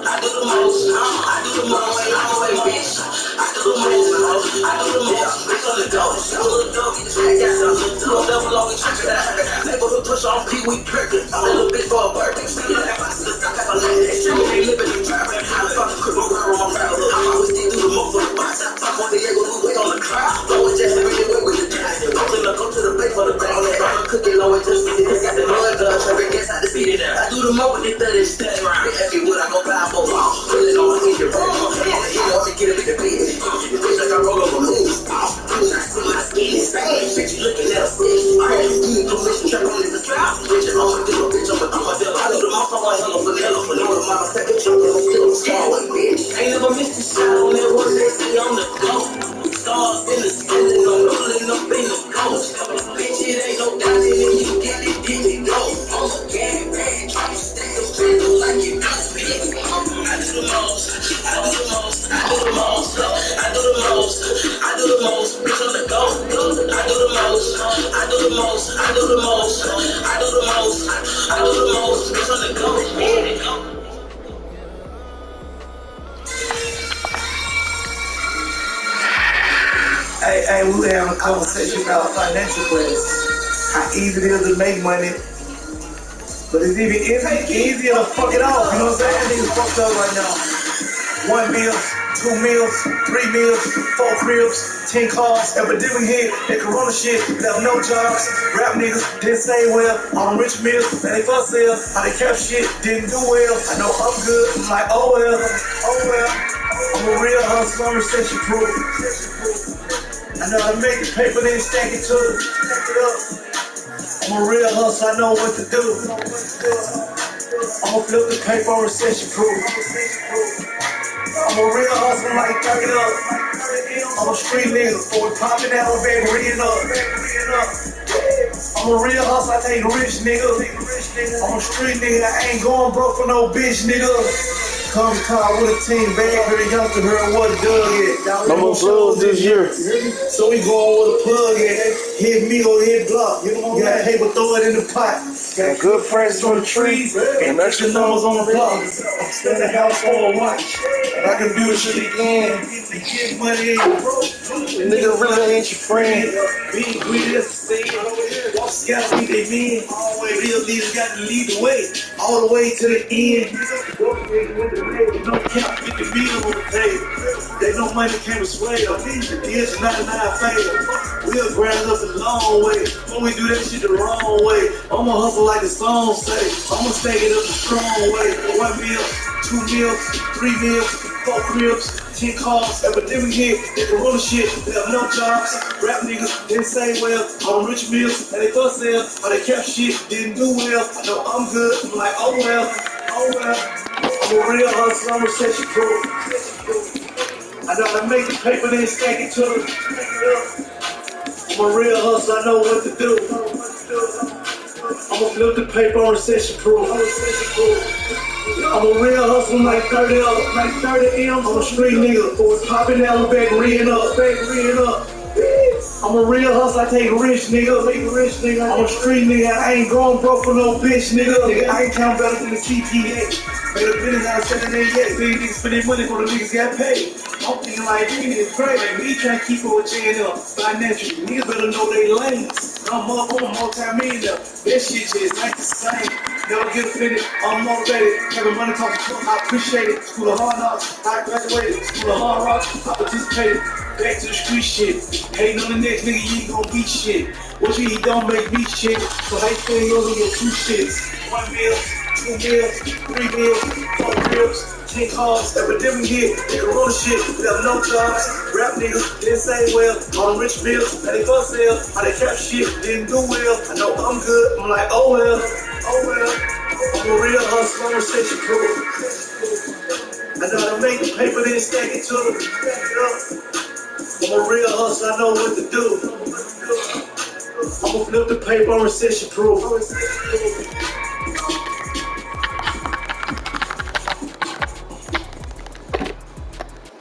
F: I do the most, I do the most, always bitch. I do the most, I do the most, bitch on the go. Little dog, get the track out, little double always check it out. Label the push on Pee Wee Kirkland, a little bit for a birthday. See you like I said, I got my life that shit. Ain't living in driving, how the fuck I could go around my battle. I always did do the most for the box. Top on the Diego, who wait on the crowd. Always just bring it with the guys. Rolling up, go to the plate for the ground. I'm cooking low and just see it. Got the mud gun, traffic gas out to beat it up. I do the mo with the 30 step around. Heavy wood, I go buy for a ball. Put it on my engine room. You know, me get a bit of beat. It feels like I roll over moves. Do not see my skin is bad. Bitch, you looking at a stick. I ain't doing permission, trap on this trap. Bitch, I'm a deal, bitch, I'm a deal. I do the most, I want hella vanilla. Vanilla, mama, second chunk, I'm still scoring, bitch. Ain't never missed a shot on that one, they see on the go. Stars in the ceiling, I'm rolling up in the ghost. Bitch, it ain't no diamond, and you get it, did it go. I'm a gang bag, try to stack a friend, don't like it, go, bitch. I do the most, I do the most, I do the most, I do the most, I do the most, bitch on the go. I do the most, I do the most, I do the most, I do the most, I do the most, bitch on the go.
J: Hey, we were having a conversation about financial crisis.
F: how easy it is to make money. But it's even easier to fuck it off. You know what I'm saying? Niggas fucked up right now. 1 meal, 2 meals, 3 meals, 4 cribs, 10 cars, epidemic hit, that corona shit, left no jobs, rap niggas didn't say well, on rich meals, man, they for sale, how they kept shit, didn't do well, I know I'm good, I'm like, oh well, I'm a real hustler, I'm recession proof, I know how to make the paper, then stack it up, I'm a real hustler, I know what to do, I'ma flip the paper, I'm recession proof. I'm a real hustler like 30 up. I'm a street nigga, boy, popping out with baby, reading up. I'm a real hustler, I take rich nigga. I'm a street nigga, I ain't going broke for no bitch nigga. Come car with a team, bag, very youngster, heard what Doug is. No more plugs this year. So we going with a plug at. Hit me or hit block. You got paper, throw it in the pot. Got good friends on the trees and extra numbers on the block. I'm staying in the house for a watch. And I can do the shit again. Get money ain't broke. The nigga really ain't your friend. Being greedy, that's the same. Gotta be they men. Real leaders got to lead the way. All the way to the end. No count, 50 million on the table. They know money can't persuade them. The deals are 99 fail. We'll grind us a long way. When we do that shit the wrong way, I'ma hustle like the song say. I'ma stake it up the strong way. 1 meal, 2 meals, 3 meals, 4 cribs, 10 cars, epidemic hit, that corona shit, left no jobs, rap niggas didn't say well, on rich meals, and they for sale, or they kept shit, didn't do well, I know I'm good, I'm like, oh well, I'm a real hustler, I'm recession proof. I know how to make the paper, then stack it to them. I'm a real hustler, I know what to do. I'ma flip the paper, I'm recession proof. I'm a real hustler like 30 up, like 30 M's. I'm a street nigga, boys popping out with back reading up. I'm a real hustler, I take rich nigga. I'm a street nigga, I ain't going broke for no bitch nigga. I ain't count better than the CPA. Made a business out of selling their yet. Big niggas spending money for the niggas got paid. I'm thinking like, niggas crazy. Like me trying to keep up with J&L financially. Niggas better know they lanes. I'm a multi-millionaire. That shit just ain't the same. Never get offended, I'm motivated. Having money talking to I appreciate it. School of hard knocks, I graduated. School of hard rocks, I participated. Back to the street shit. Hating on the next nigga, you ain't gon' beat shit. What you eat don't make me shit. So how you feel yours on your 2 shits? 1 meal, 2 meals, 3 meals, 4 cribs, 10 cars, epidemic hit, that corona shit, left no jobs, rap niggas didn't say well, on rich bills, and they for sale, how they kept shit, didn't do well, I know I'm good, I'm like, oh well, I'm a real hustler, I'm recession proof. I know how to make the paper, then stack it to them. I'm a real hustler, I know what to do. I'ma flip the paper, I'm recession proof.